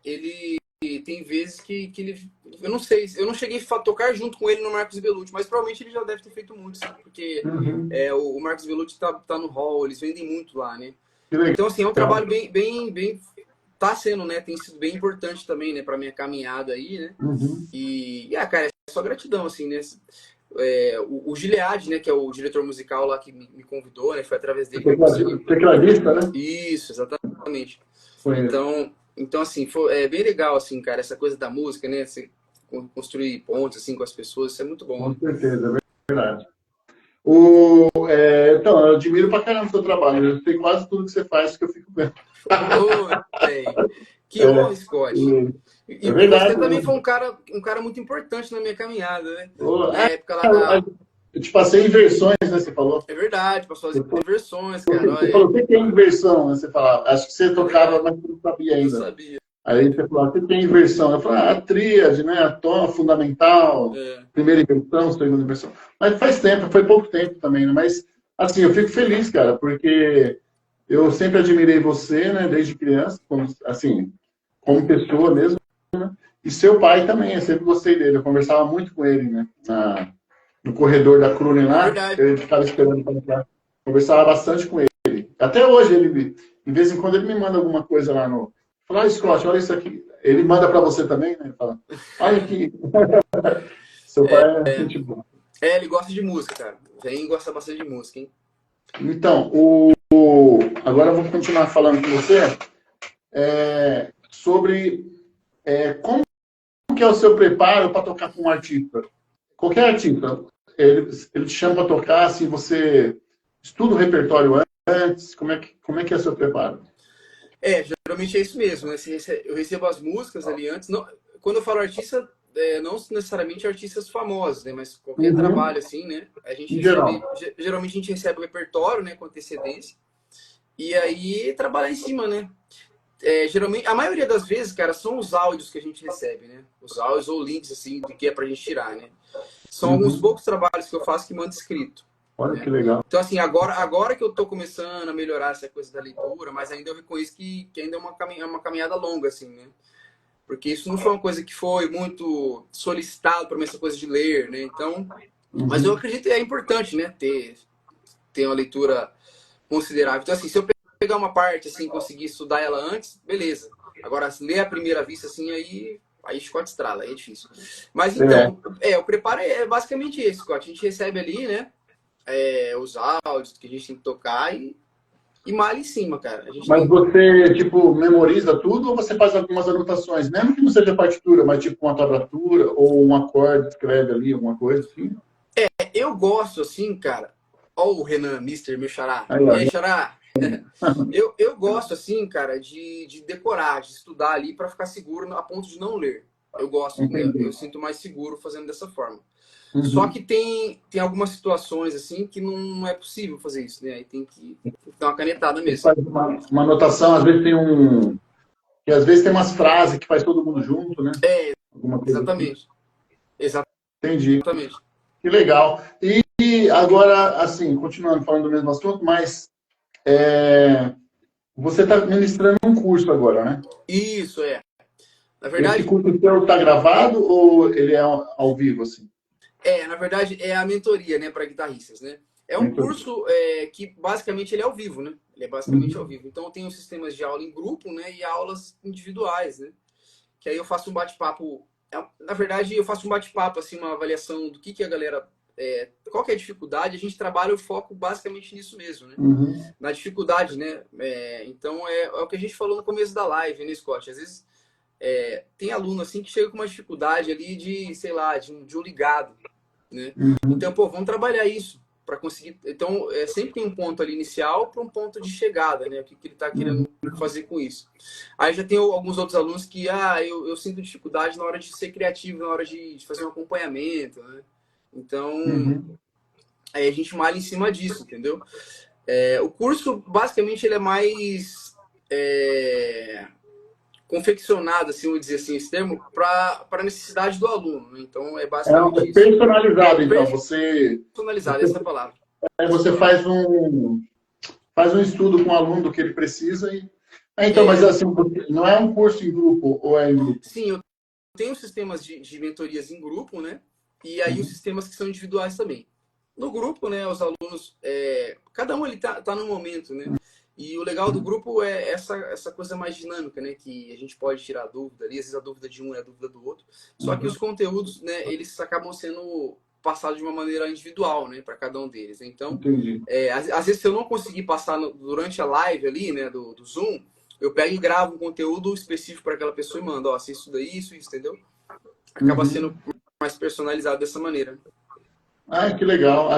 Speaker 2: ele tem vezes que ele... Eu não sei, eu não cheguei a tocar junto com ele no Marcos Belucci, mas provavelmente ele já deve ter feito muito, sim, porque o Marcos Belucci tá no hall, eles vendem muito lá, né? Então, assim, é um trabalho bem tá sendo, né? Tem sido bem importante também, né? Pra minha caminhada aí, né? E, cara, é só gratidão, assim, né? O Gilead, né? Que é o diretor musical lá que me convidou, né? Foi através dele que eu consegui.
Speaker 1: Tecladista, né?
Speaker 2: Isso, exatamente. Então, assim, é bem legal, assim, cara, essa coisa da música, né? Você construir pontos, assim, com as pessoas, isso é muito bom.
Speaker 1: Com certeza, é verdade. Então, eu admiro pra caramba o seu trabalho. Eu sei quase tudo que você faz que eu fico vendo.
Speaker 2: Que honra, Scott. E
Speaker 1: verdade,
Speaker 2: você também foi um cara muito importante na minha caminhada, né? Na época lá
Speaker 1: Eu te passei inversões, né? Você falou.
Speaker 2: É verdade, passou as inversões, cara.
Speaker 1: Você falou, o que é inversão? Né, você falava, acho que você tocava, mas você não sabia ainda.
Speaker 2: Não sabia.
Speaker 1: Aí você falou, o que é inversão? Eu falei, a tríade, né? A tom fundamental, primeira inversão, segunda inversão. Mas faz tempo, foi pouco tempo também, né? Mas, assim, eu fico feliz, cara, porque eu sempre admirei você, né? Desde criança, como pessoa mesmo, né? E seu pai também, eu sempre gostei dele. Eu conversava muito com ele, né? No corredor da Krunen lá, eu ficava esperando para entrar. Conversava bastante com ele. Até hoje, ele, de vez em quando, ele me manda alguma coisa lá no... Fala, Scott, olha isso aqui. Ele manda para você também, né? Ele fala, olha aqui. Seu pai é gente boa.
Speaker 2: Ele gosta de música, cara. Vem gosta bastante de música, hein?
Speaker 1: Então, agora eu vou continuar falando com você sobre como que é o seu preparo para tocar com um artista. Qualquer artista, ele te chama para tocar, assim, você estuda o repertório antes, como é que é o seu preparo?
Speaker 2: Geralmente é isso mesmo, né? Eu recebo as músicas ali antes. Não, quando eu falo artista, não necessariamente artistas famosos, né? Mas qualquer
Speaker 1: Uhum.
Speaker 2: trabalho assim, né? A gente
Speaker 1: Em
Speaker 2: recebe,
Speaker 1: geral.
Speaker 2: geralmente a gente recebe o repertório, né? Com antecedência. E aí trabalhar em cima, né? Geralmente, a maioria das vezes, cara, são os áudios que a gente recebe, né? Os áudios ou links, assim, do que é pra gente tirar, né? São alguns
Speaker 1: Uhum.
Speaker 2: poucos trabalhos que eu faço que mando escrito,
Speaker 1: Olha que
Speaker 2: né?
Speaker 1: legal.
Speaker 2: Então, assim, agora que eu tô começando a melhorar essa coisa da leitura, mas ainda eu reconheço que ainda é uma caminhada longa, assim, né? Porque isso não foi uma coisa que foi muito solicitado para mim, essa coisa de ler, né? Então, mas eu
Speaker 1: Uhum.
Speaker 2: acredito que é importante, né? Ter uma leitura considerável. Então, assim, se eu pegar uma parte, assim, conseguir estudar ela antes, beleza. Agora, ler à primeira vista, assim, aí chicote estrala, aí é difícil. Mas
Speaker 1: É.
Speaker 2: então, o preparo é basicamente esse, Scott. A gente recebe ali, né, os áudios que a gente tem que tocar e malha em cima, cara. A gente
Speaker 1: Mas
Speaker 2: tem.
Speaker 1: você, tipo, memoriza tudo ou você faz algumas anotações, mesmo que não seja partitura, mas tipo uma tablatura ou um acorde, escreve ali, alguma coisa assim?
Speaker 2: Eu gosto, assim, cara. Ó, o Renan, Mister, meu xará.
Speaker 1: Aí,
Speaker 2: E
Speaker 1: ó.
Speaker 2: aí, xará? Eu gosto, assim, cara, de decorar, de estudar ali para ficar seguro a ponto de não ler. Eu gosto, né? Eu
Speaker 1: Entendi.
Speaker 2: sinto mais seguro fazendo dessa forma. Só
Speaker 1: Uhum.
Speaker 2: que tem algumas situações, assim, que não é possível fazer isso, né? Aí tem que dar uma canetada
Speaker 1: Você
Speaker 2: mesmo.
Speaker 1: faz uma anotação, às vezes tem um. Que às vezes tem umas frases que faz todo mundo junto, né? Alguma coisa assim.
Speaker 2: Exatamente.
Speaker 1: Entendi.
Speaker 2: Exatamente.
Speaker 1: Que legal. E agora, assim, continuando falando do mesmo assunto, mas você está ministrando um curso agora, né?
Speaker 2: Isso é. Na
Speaker 1: Esse
Speaker 2: verdade,
Speaker 1: curso seu está gravado ou ele é ao vivo, assim?
Speaker 2: na verdade é a mentoria, né, para guitarristas, né? É um
Speaker 1: Mentoria.
Speaker 2: curso que basicamente ele é ao vivo, né? Ele é basicamente ao
Speaker 1: Uhum.
Speaker 2: vivo. Então eu tenho sistemas de aula em grupo, né, e aulas individuais, né? Que aí eu faço um bate-papo. Na verdade, eu faço um bate-papo, assim, uma avaliação do que a galera. Qual que é a dificuldade? A gente trabalha o foco basicamente nisso mesmo, né?
Speaker 1: Uhum.
Speaker 2: Na dificuldade, né? Então é o que a gente falou no começo da live, né, Scott? Às vezes tem aluno assim que chega com uma dificuldade ali de, sei lá, de um ligado, né? Então, pô, vamos trabalhar isso para conseguir. Então, sempre tem um ponto ali inicial para um ponto de chegada, né? O que ele está
Speaker 1: Uhum.
Speaker 2: querendo fazer com isso. Aí já tem alguns outros alunos que, eu sinto dificuldade na hora de ser criativo, na hora de fazer um acompanhamento, né? Então,
Speaker 1: Uhum.
Speaker 2: aí a gente malha em cima disso, entendeu? O curso, basicamente, ele é mais confeccionado, assim, vamos dizer assim, esse termo, para a necessidade do aluno, né? Então, é
Speaker 1: É
Speaker 2: basicamente isso.
Speaker 1: personalizado, então. Você,
Speaker 2: Personalizado,
Speaker 1: você,
Speaker 2: essa é a palavra.
Speaker 1: você faz um estudo com o aluno do que ele precisa e. Então, mas
Speaker 2: É,
Speaker 1: assim, não é um curso em grupo ou é em grupo?
Speaker 2: sim, eu tenho sistemas de mentorias em grupo, né? E aí os
Speaker 1: Uhum.
Speaker 2: sistemas que são individuais também. No grupo, né, os alunos, cada um ele tá no momento, né? E o legal do grupo é essa coisa mais dinâmica, né? Que a gente pode tirar dúvida ali, às vezes a dúvida de um é a dúvida do outro. Só que os
Speaker 1: Uhum.
Speaker 2: conteúdos, né, eles acabam sendo passados de uma maneira individual, né, para cada um deles. Então,
Speaker 1: Entendi.
Speaker 2: às vezes se eu não conseguir passar durante a live ali, né, do Zoom, eu pego e gravo um conteúdo específico para aquela pessoa e mando, ó, assista isso daí, isso, entendeu? Acaba
Speaker 1: Uhum.
Speaker 2: sendo mais personalizado dessa maneira.
Speaker 1: Ah, que legal.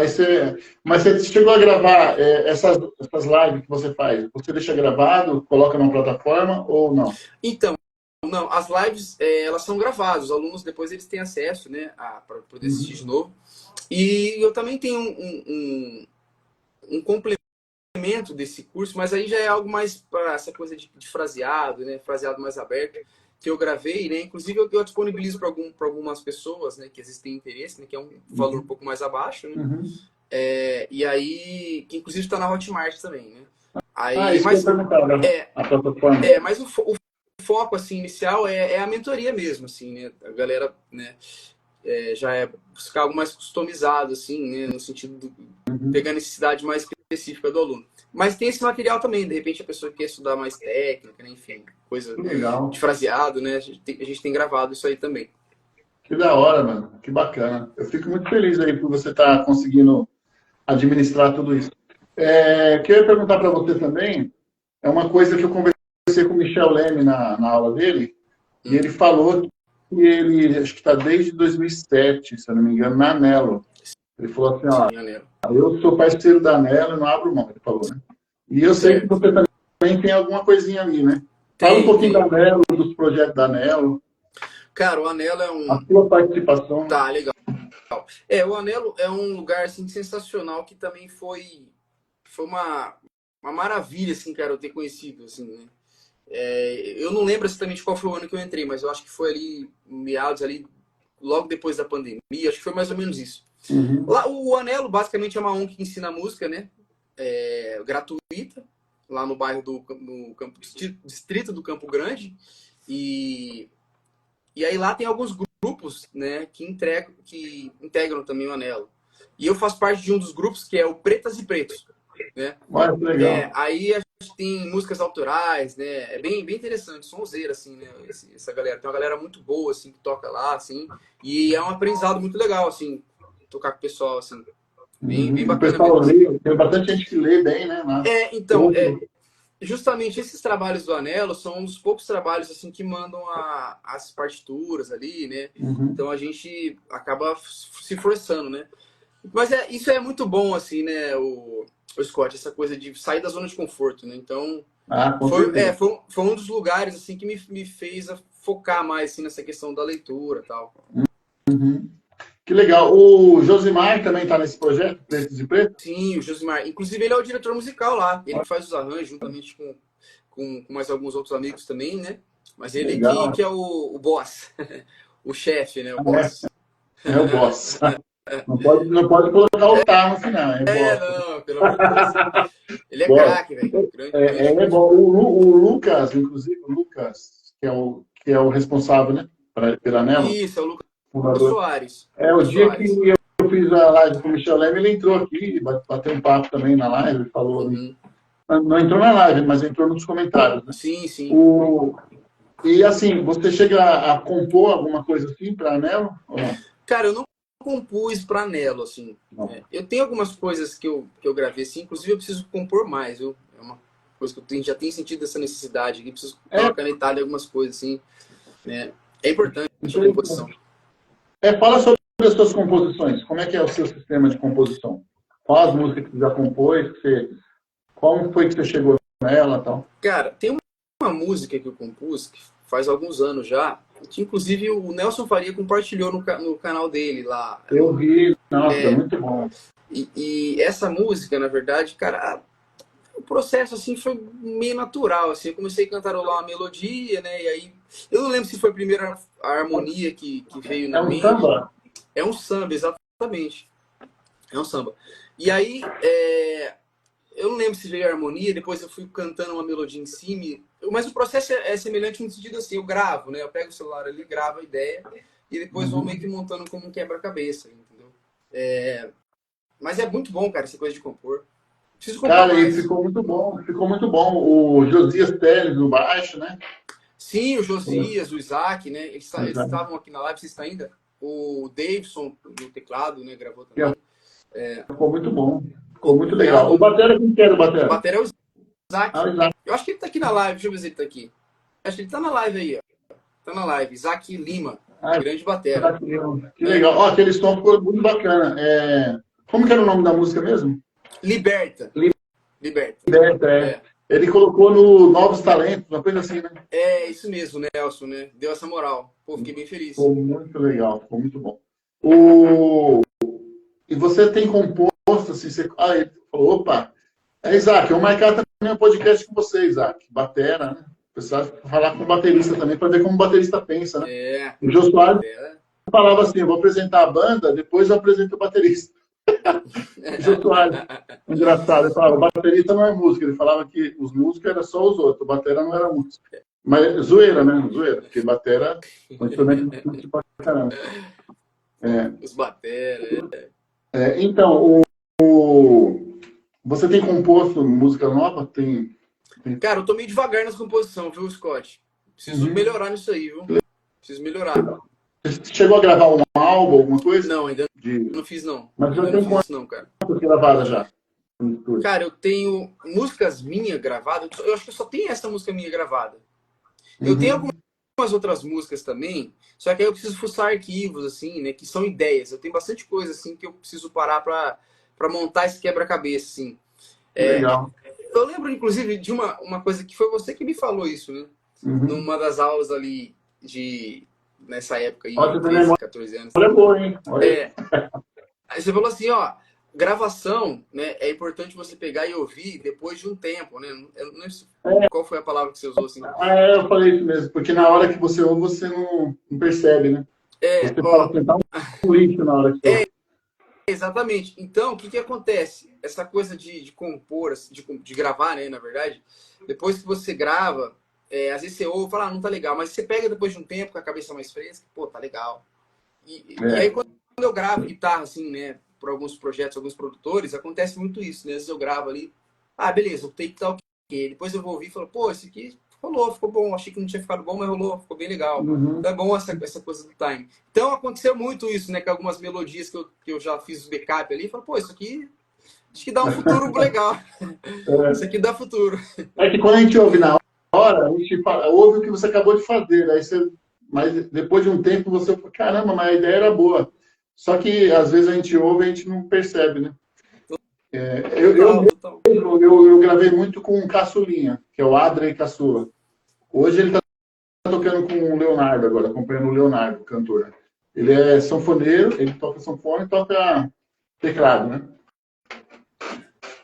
Speaker 1: Mas você chegou a gravar essas lives que você faz? Você deixa gravado, coloca numa plataforma ou não?
Speaker 2: Então, não, as lives, elas são gravadas, os alunos depois eles têm acesso, né, para poder assistir
Speaker 1: Uhum.
Speaker 2: de novo. E eu também tenho um complemento desse curso, mas aí já é algo mais para essa coisa de fraseado, né, fraseado mais aberto, que eu gravei, né, inclusive eu disponibilizo para algumas pessoas, né, que existem interesse, né, que é um valor um
Speaker 1: Uhum.
Speaker 2: pouco mais abaixo, né,
Speaker 1: Uhum.
Speaker 2: e aí, que inclusive está na Hotmart também, né.
Speaker 1: Ah,
Speaker 2: Aí,
Speaker 1: isso que eu ia perguntar, né? A plataforma.
Speaker 2: mas o foco assim inicial é a mentoria mesmo, assim, né? A galera, né, já é buscar algo mais customizado, assim, né, no sentido de pegar a necessidade mais específica do aluno. Mas tem esse material também, de repente a pessoa quer estudar mais técnica, né, enfim, coisa
Speaker 1: Que legal.
Speaker 2: de fraseado, né? A gente tem gravado isso aí também.
Speaker 1: Que da hora, mano. Que bacana. Eu fico muito feliz aí por você estar conseguindo administrar tudo isso. Queria perguntar para você também, é uma coisa que eu conversei com o Michel Leme na aula dele, e ele falou que ele, acho que está desde 2007, se eu não me engano, na Anelo. Ele falou assim, ó, eu sou parceiro da Anelo e não abro mão, ele falou, né? E eu sei que você também tem alguma coisinha ali, né? Fala um pouquinho da Anelo, dos projetos da Anelo.
Speaker 2: Cara, o Anelo é um...
Speaker 1: A sua participação.
Speaker 2: Tá, legal. O Anelo é um lugar, assim, sensacional, que também foi uma maravilha, assim, cara, eu ter conhecido, assim, né? Eu não lembro exatamente qual foi o ano que eu entrei, mas eu acho que foi ali, meados ali, logo depois da pandemia, acho que foi mais ou menos isso.
Speaker 1: Uhum.
Speaker 2: Lá, o Anelo, basicamente, é uma ONG que ensina música, né? Gratuita, lá no bairro no distrito do Campo Grande. E aí lá tem alguns grupos, né, que integram também o Anelo. E eu faço parte de um dos grupos, que é o Pretas e Pretos, né?
Speaker 1: Olha que legal.
Speaker 2: Aí a gente tem músicas autorais, né? É bem interessante, sonzeira, assim, né? Essa galera. Tem uma galera muito boa, assim, que toca lá, assim. E é um aprendizado muito legal, assim, tocar com o pessoal, assim. Bem bacana.
Speaker 1: O pessoal lê, tem bastante gente que lê bem, né?
Speaker 2: Então, justamente esses trabalhos do Anelo são um dos poucos trabalhos, assim, que mandam as partituras ali, né?
Speaker 1: Uhum.
Speaker 2: Então a gente acaba se forçando, né? Mas isso é muito bom, assim, né, o Scott, essa coisa de sair da zona de conforto, né? Então, foi um dos lugares, assim, que me fez focar mais, assim, nessa questão da leitura e tal.
Speaker 1: Uhum. Que legal. O Josimar também está nesse projeto, Pretos e Pretos?
Speaker 2: Sim, o Josimar. Inclusive, ele é o diretor musical lá. Ele que faz os arranjos, juntamente com mais alguns outros amigos também, né? Mas ele que é o boss, o chefe, né? O boss.
Speaker 1: É o boss. Não pode colocar o tá no final.
Speaker 2: Não, pelo amor de Deus. Ele é craque, velho.
Speaker 1: É bom. O Lucas, inclusive, que é o responsável, né? Pela Anelo.
Speaker 2: Isso, é o Lucas
Speaker 1: Soares. O dia que eu fiz a live com o Michel Leme, ele entrou aqui, bateu um papo também na live, ele falou.
Speaker 2: Uhum.
Speaker 1: Não entrou na live, mas entrou nos comentários, né?
Speaker 2: Sim.
Speaker 1: E assim, você chega a compor alguma coisa assim para Anelo?
Speaker 2: Cara, eu não compus para Anelo, assim. Eu tenho algumas coisas que eu gravei, assim, inclusive eu preciso compor mais, viu? É uma coisa que eu já tenho sentido essa necessidade aqui, preciso dar uma canetada em algumas coisas, assim. Né? É importante a composição.
Speaker 1: Fala sobre as suas composições. Como é que é o seu sistema de composição? Qual as músicas que você já compôs? Como foi que você chegou nela e tal?
Speaker 2: Cara, tem uma música que eu compus, que faz alguns anos já, que inclusive o Nelson Faria compartilhou no canal dele lá.
Speaker 1: Eu vi, nossa, muito bom.
Speaker 2: E essa música, na verdade, cara, o processo assim foi meio natural, assim, eu comecei a cantarolar uma melodia, né, e aí, eu não lembro se foi primeiro a harmonia que veio na mente.
Speaker 1: É um samba?
Speaker 2: É um samba, exatamente. É um samba. E aí, eu não lembro se veio a harmonia, depois eu fui cantando uma melodia em cima, mas o processo é semelhante no sentido assim, eu gravo, né? Eu pego o celular ali, gravo a ideia e depois vou meio que montando como um quebra-cabeça, entendeu? Mas é muito bom, cara, essa coisa de compor. Preciso compor mais.
Speaker 1: Ficou muito bom. O Josias Teles no baixo, né?
Speaker 2: Sim, o Josias, o Isaac, né? Eles estavam aqui na live, vocês estão ainda? O Davidson no teclado, né? Gravou também.
Speaker 1: Ficou muito bom. Ficou muito legal. O batera, quem que era o batera?
Speaker 2: O batera é o Isaac.
Speaker 1: O Isaac.
Speaker 2: Eu acho que ele tá aqui na live. Deixa eu ver se ele tá aqui. Acho que ele tá na live aí, ó. Tá na live. Isaac Lima. Grande batera.
Speaker 1: Que legal. Aquele som ficou muito bacana. Como que era o nome da música mesmo?
Speaker 2: Liberta.
Speaker 1: Ele colocou no Novos Talentos, uma coisa assim, né?
Speaker 2: Isso mesmo, Nelson, né? Deu essa moral. Pô, fiquei bem feliz.
Speaker 1: Ficou muito legal, ficou muito bom. E você tem composto, assim, ele falou, opa, Isaac, eu vou marcar também um podcast com você, Isaac. Batera, né? Precisava falar com o baterista também, para ver como o baterista pensa, né? O Jô Soares falava assim, eu vou apresentar a banda, depois eu apresento o baterista. O Jô Soares, engraçado, ele falava, o baterista não é música, ele falava que os músicos eram só os outros, o batera não era música. Mas zoeira, né? Zoeira, porque batera é um instrumento difícil pra caramba.
Speaker 2: Os batera,
Speaker 1: Então, você tem composto música nova?
Speaker 2: Cara, eu tô meio devagar nessa composição, viu, Scott? Preciso melhorar nisso aí, viu? Preciso melhorar.
Speaker 1: Você chegou a gravar um álbum, alguma coisa?
Speaker 2: Não, ainda
Speaker 1: De...
Speaker 2: não fiz, não.
Speaker 1: Mas já
Speaker 2: Ainda não
Speaker 1: tem
Speaker 2: fiz isso, não, cara.
Speaker 1: quantas gravadas já?
Speaker 2: Cara, eu tenho músicas minhas gravadas. Eu acho que eu só tenho essa música minha gravada. Eu tenho algumas outras músicas também, só que aí eu preciso fuçar arquivos, assim, né? Que são ideias. Eu tenho bastante coisa, assim, que eu preciso parar pra montar esse quebra-cabeça, assim.
Speaker 1: Legal.
Speaker 2: Eu lembro, inclusive, de uma coisa que foi você que me falou isso, né? Numa das aulas ali nessa época aí,
Speaker 1: Olha,
Speaker 2: 13, 14 anos.
Speaker 1: olha boa, hein? Olha.
Speaker 2: Aí você falou assim, ó, gravação, né? É importante você pegar e ouvir depois de um tempo, né? Eu não sei qual foi a palavra que você usou, assim.
Speaker 1: Eu falei isso mesmo, porque na hora que você ouve, você não percebe, né? Você fala
Speaker 2: Ó,
Speaker 1: assim, tá um lixo na hora que você ouve.
Speaker 2: exatamente. Então, o que acontece? Essa coisa de compor, assim, de gravar, né, na verdade, depois que você grava, às vezes você ouve e fala, não tá legal, mas você pega depois de um tempo com a cabeça mais fresca, pô, tá legal. E aí, quando eu gravo guitarra, assim, né, por alguns projetos, alguns produtores, acontece muito isso, né? Às vezes eu gravo ali, beleza, o take tá ok. Depois eu vou ouvir e falo, pô, esse aqui rolou, ficou bom. Achei que não tinha ficado bom, mas rolou, ficou bem legal. Então é bom essa coisa do time. Então aconteceu muito isso, né? Com algumas melodias que eu já fiz o backup ali, falo, pô, isso aqui acho que dá um futuro legal. Isso aqui dá futuro.
Speaker 1: É que quando a gente ouve na hora, a gente ouve o que você acabou de fazer. Aí você, mas depois de um tempo você fala, caramba, mas a ideia era boa. Só que às vezes a gente ouve e a gente não percebe, né?
Speaker 2: Total.
Speaker 1: Eu gravei muito com o Caçulinha, que é o Adrey Caçula. Hoje ele está tocando com o Leonardo agora, acompanhando o Leonardo, cantor. Ele é sanfoneiro, ele toca sanfona e toca teclado, né?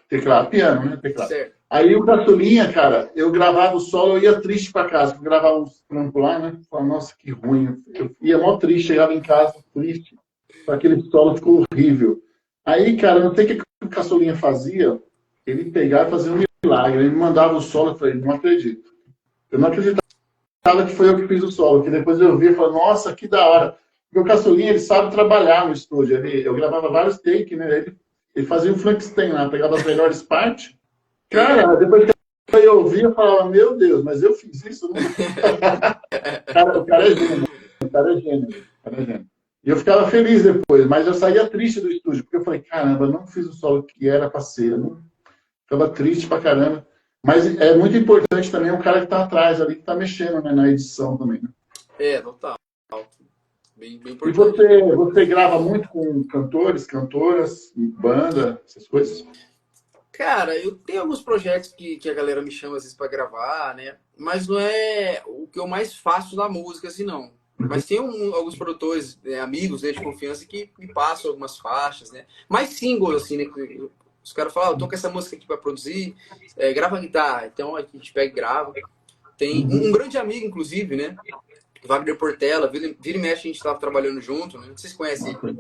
Speaker 1: Teclado, piano, né? Teclado.
Speaker 2: Certo.
Speaker 1: Aí o Caçulinha, cara, eu gravava o solo, eu ia triste pra casa, eu gravava uns trampos lá, né? Falava, nossa, que ruim. Eu ia mó triste, chegava em casa triste, aquele solo ficou horrível. Aí, cara, não sei o que o Caçulinha fazia, ele pegava e fazia um milagre, ele me mandava o solo, eu falei, não acredito. Eu não acreditava que foi eu que fiz o solo, que depois eu vi e falei, nossa, que da hora. Porque o Caçulinha, ele sabe trabalhar no estúdio, eu gravava vários takes, né? Ele fazia o Frankenstein lá, pegava as melhores partes. Cara, depois que eu ouvi, eu falava, meu Deus, mas eu fiz isso, né? O cara é gênio, o cara é gênio, o cara é gênio. E eu ficava feliz depois, mas eu saía triste do estúdio, porque eu falei, caramba, eu não fiz o solo que era pra ser, eu não... Ficava triste pra caramba. Mas é muito importante também o cara que tá atrás ali, que tá mexendo, né, na edição também. Né?
Speaker 2: Total. Bem
Speaker 1: E
Speaker 2: importante.
Speaker 1: você grava muito com cantores, cantoras, banda, essas coisas?
Speaker 2: Cara, eu tenho alguns projetos que a galera me chama às vezes pra gravar, né? Mas não é o que eu mais faço da música, assim, não. Mas tem alguns produtores, amigos, né, de confiança que me passam algumas faixas, né? Mais singles, assim, né? Os caras falam, eu tô com essa música aqui pra produzir, grava a guitarra. Então a gente pega e grava. Tem um grande amigo, inclusive, né? Wagner Portela, vira e mexe, a gente tava trabalhando junto, né? Vocês conhecem ele?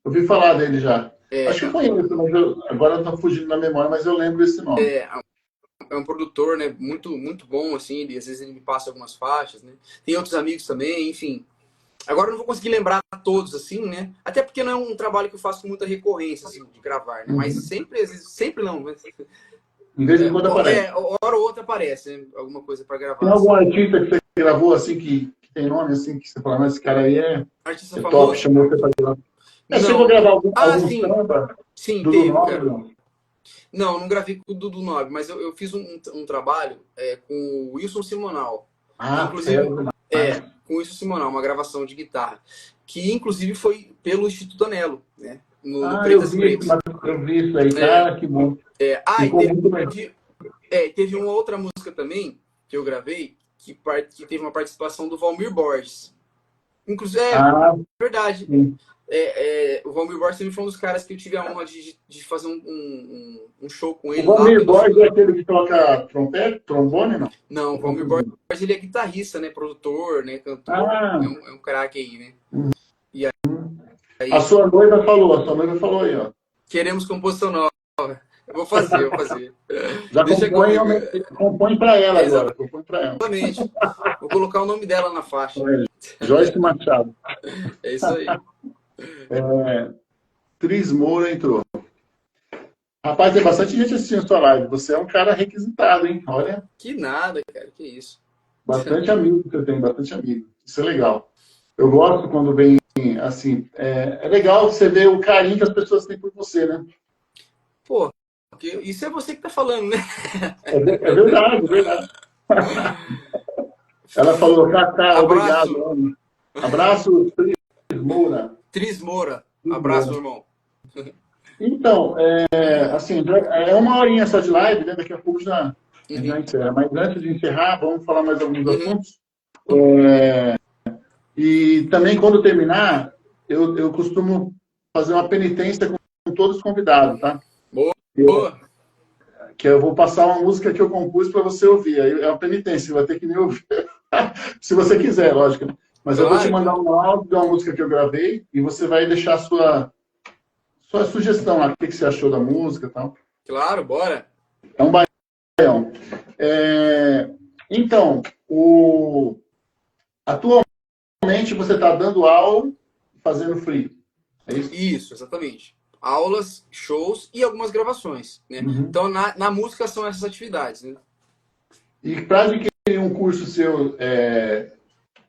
Speaker 1: Eu ouvi falar dele já. Acho que eu
Speaker 2: Então,
Speaker 1: conheço, mas agora eu tô fugindo da memória, mas eu lembro esse nome.
Speaker 2: é um produtor, né, muito, muito bom, assim, às vezes ele me passa algumas faixas, né? Tem outros amigos também, enfim. Agora eu não vou conseguir lembrar todos, assim, né? Até porque não é um trabalho que eu faço com muita recorrência, assim, de gravar, né? Mas sempre, às vezes, sempre não. Mas,
Speaker 1: Em vez em quando aparece.
Speaker 2: hora ou outra aparece, né? Alguma coisa para gravar.
Speaker 1: Tem algum artista que você gravou, assim, que tem nome, assim, que você fala, mas esse cara aí
Speaker 2: Artista
Speaker 1: é
Speaker 2: famoso?
Speaker 1: top, chamou você pra gravar. Você vai
Speaker 2: Não.
Speaker 1: gravar algum
Speaker 2: Sim.
Speaker 1: samba?
Speaker 2: Sim,
Speaker 1: Dudu
Speaker 2: teve,
Speaker 1: Nobre,
Speaker 2: cara.
Speaker 1: não?
Speaker 2: Não gravei com o Dudu Nobre, mas eu fiz um trabalho com o Wilson Simonal. Inclusive, com o Wilson Simonal, uma gravação de guitarra. Que, inclusive, foi pelo Instituto Anelo, né? No Pretas Pretas.
Speaker 1: Eu vi isso aí, cara, que bom. Ficou muito bem.
Speaker 2: Teve uma outra música também que eu gravei que teve uma participação do Valmir Borges. Inclusive, verdade. O Valmir Borges também foi um dos caras que eu tive a honra de fazer um show com ele.
Speaker 1: O Valmir Borges é aquele que toca trombone, não?
Speaker 2: Não, o Valmir Borges ele é guitarrista, né? Produtor, né? Cantor. É um craque aí, né? E aí,
Speaker 1: a sua noiva falou aí, ó.
Speaker 2: Queremos composição nova. Eu vou fazer.
Speaker 1: Já
Speaker 2: Deixa
Speaker 1: compõe pra ela agora. Compõe pra ela.
Speaker 2: Exatamente. Vou colocar o nome dela na faixa.
Speaker 1: Joyce Machado.
Speaker 2: É isso aí.
Speaker 1: Cris Moura entrou. Rapaz, tem bastante gente assistindo a sua live. Você é um cara requisitado, hein? Olha.
Speaker 2: Que nada, cara. Que isso.
Speaker 1: Bastante amigo que você tem, bastante amigo. Isso é legal. Eu gosto quando vem, assim, é legal você ver o carinho que as pessoas têm por você, né?
Speaker 2: Pô, isso é você que tá falando, né?
Speaker 1: É verdade, é verdade. Ela falou, Cacá, obrigado.
Speaker 2: Abraço,
Speaker 1: Homem. Abraço, Cris Moura.
Speaker 2: Tris Moura.
Speaker 1: Cris
Speaker 2: Abraço,
Speaker 1: Moura.
Speaker 2: meu irmão.
Speaker 1: Então, assim, é uma horinha só de live, né? Daqui a pouco já
Speaker 2: Uhum,
Speaker 1: encerra. Mas antes de encerrar, vamos falar mais alguns
Speaker 2: uhum.
Speaker 1: assuntos. E também, quando terminar, eu costumo fazer uma penitência com todos os convidados, tá?
Speaker 2: Boa,
Speaker 1: Eu,
Speaker 2: boa.
Speaker 1: que eu vou passar uma música que eu compus para você ouvir. Aí é uma penitência, você vai ter que me ouvir. Se você quiser, lógico. Né? Mas eu vou te
Speaker 2: Claro,
Speaker 1: mandar
Speaker 2: claro.
Speaker 1: um áudio de uma música que eu gravei e você vai deixar a sua sugestão lá, o que você achou da música e tal.
Speaker 2: Claro, bora.
Speaker 1: É um baião. Então, atualmente você está dando aula e fazendo free. É isso?
Speaker 2: Isso, exatamente. Aulas, shows e algumas gravações, né?
Speaker 1: Uhum.
Speaker 2: Então, na música são essas atividades, né?
Speaker 1: E para adquirir um curso seu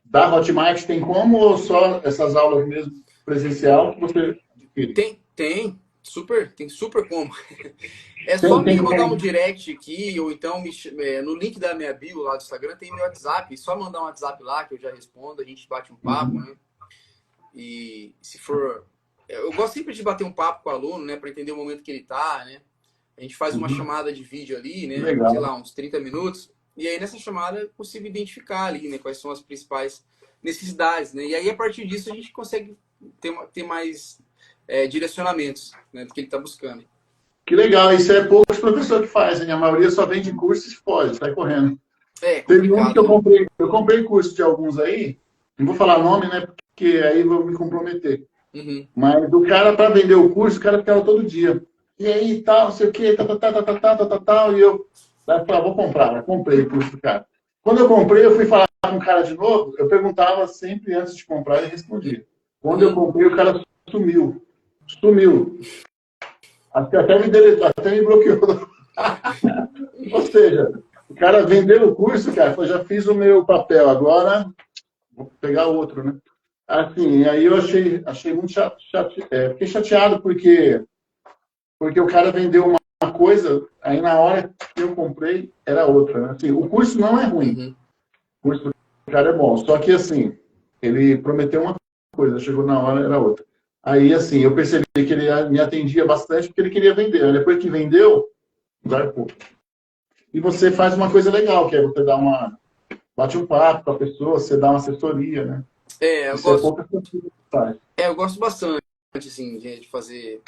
Speaker 1: da Hotmart, tem como ou só essas aulas mesmo presencial que você adquire?
Speaker 2: Tem super como. É só
Speaker 1: Tem
Speaker 2: me mandar um
Speaker 1: como.
Speaker 2: direct aqui, ou então no link da minha bio lá do Instagram tem meu WhatsApp. Só mandar um WhatsApp lá que eu já respondo, a gente bate um papo,
Speaker 1: Uhum.
Speaker 2: né? E se for. Eu gosto sempre de bater um papo com o aluno, né? Para entender o momento que ele tá, né? A gente faz uma
Speaker 1: Uhum.
Speaker 2: chamada de vídeo ali,
Speaker 1: Que
Speaker 2: né? Sei
Speaker 1: legal.
Speaker 2: lá, uns 30 minutos. E aí nessa chamada eu consigo identificar ali, né? Quais são as principais necessidades, né? E aí a partir disso a gente consegue ter mais direcionamentos, né? Do que ele está buscando.
Speaker 1: Que legal. Isso é poucos professores que fazem. A maioria só vende curso e se pode, sai correndo.
Speaker 2: É
Speaker 1: Teve um que
Speaker 2: complicado, né?
Speaker 1: eu comprei curso de alguns aí, não vou falar nome, né? Porque aí vou me comprometer.
Speaker 2: Uhum.
Speaker 1: Mas do cara, para vender o curso, o cara ficava todo dia. E aí, tal, não sei o quê, tal. E eu falei, vou comprar. Eu comprei o curso do cara. Quando eu comprei, eu fui falar com o cara de novo, eu perguntava sempre antes de comprar, ele respondia. Quando eu
Speaker 2: Uhum.
Speaker 1: comprei, o cara sumiu. Sumiu. Até me deletou, até me bloqueou. Ou seja, o cara vendeu o curso, cara, eu já fiz o meu papel, agora vou pegar outro, né? Assim, aí eu achei muito fiquei chateado porque o cara vendeu uma coisa, aí na hora que eu comprei era outra, né? Assim, o curso não é ruim,
Speaker 2: Uhum.
Speaker 1: o curso do cara é bom, só que assim, ele prometeu uma coisa, chegou na hora era outra. Aí assim, eu percebi que ele me atendia bastante porque ele queria vender, né? Depois que vendeu, largou. E você faz uma coisa legal, que é você bate um papo com a pessoa, você dá uma assessoria, né?
Speaker 2: É, eu
Speaker 1: Isso é
Speaker 2: gosto,
Speaker 1: pouca pessoa que faz.
Speaker 2: eu gosto bastante, assim, de fazer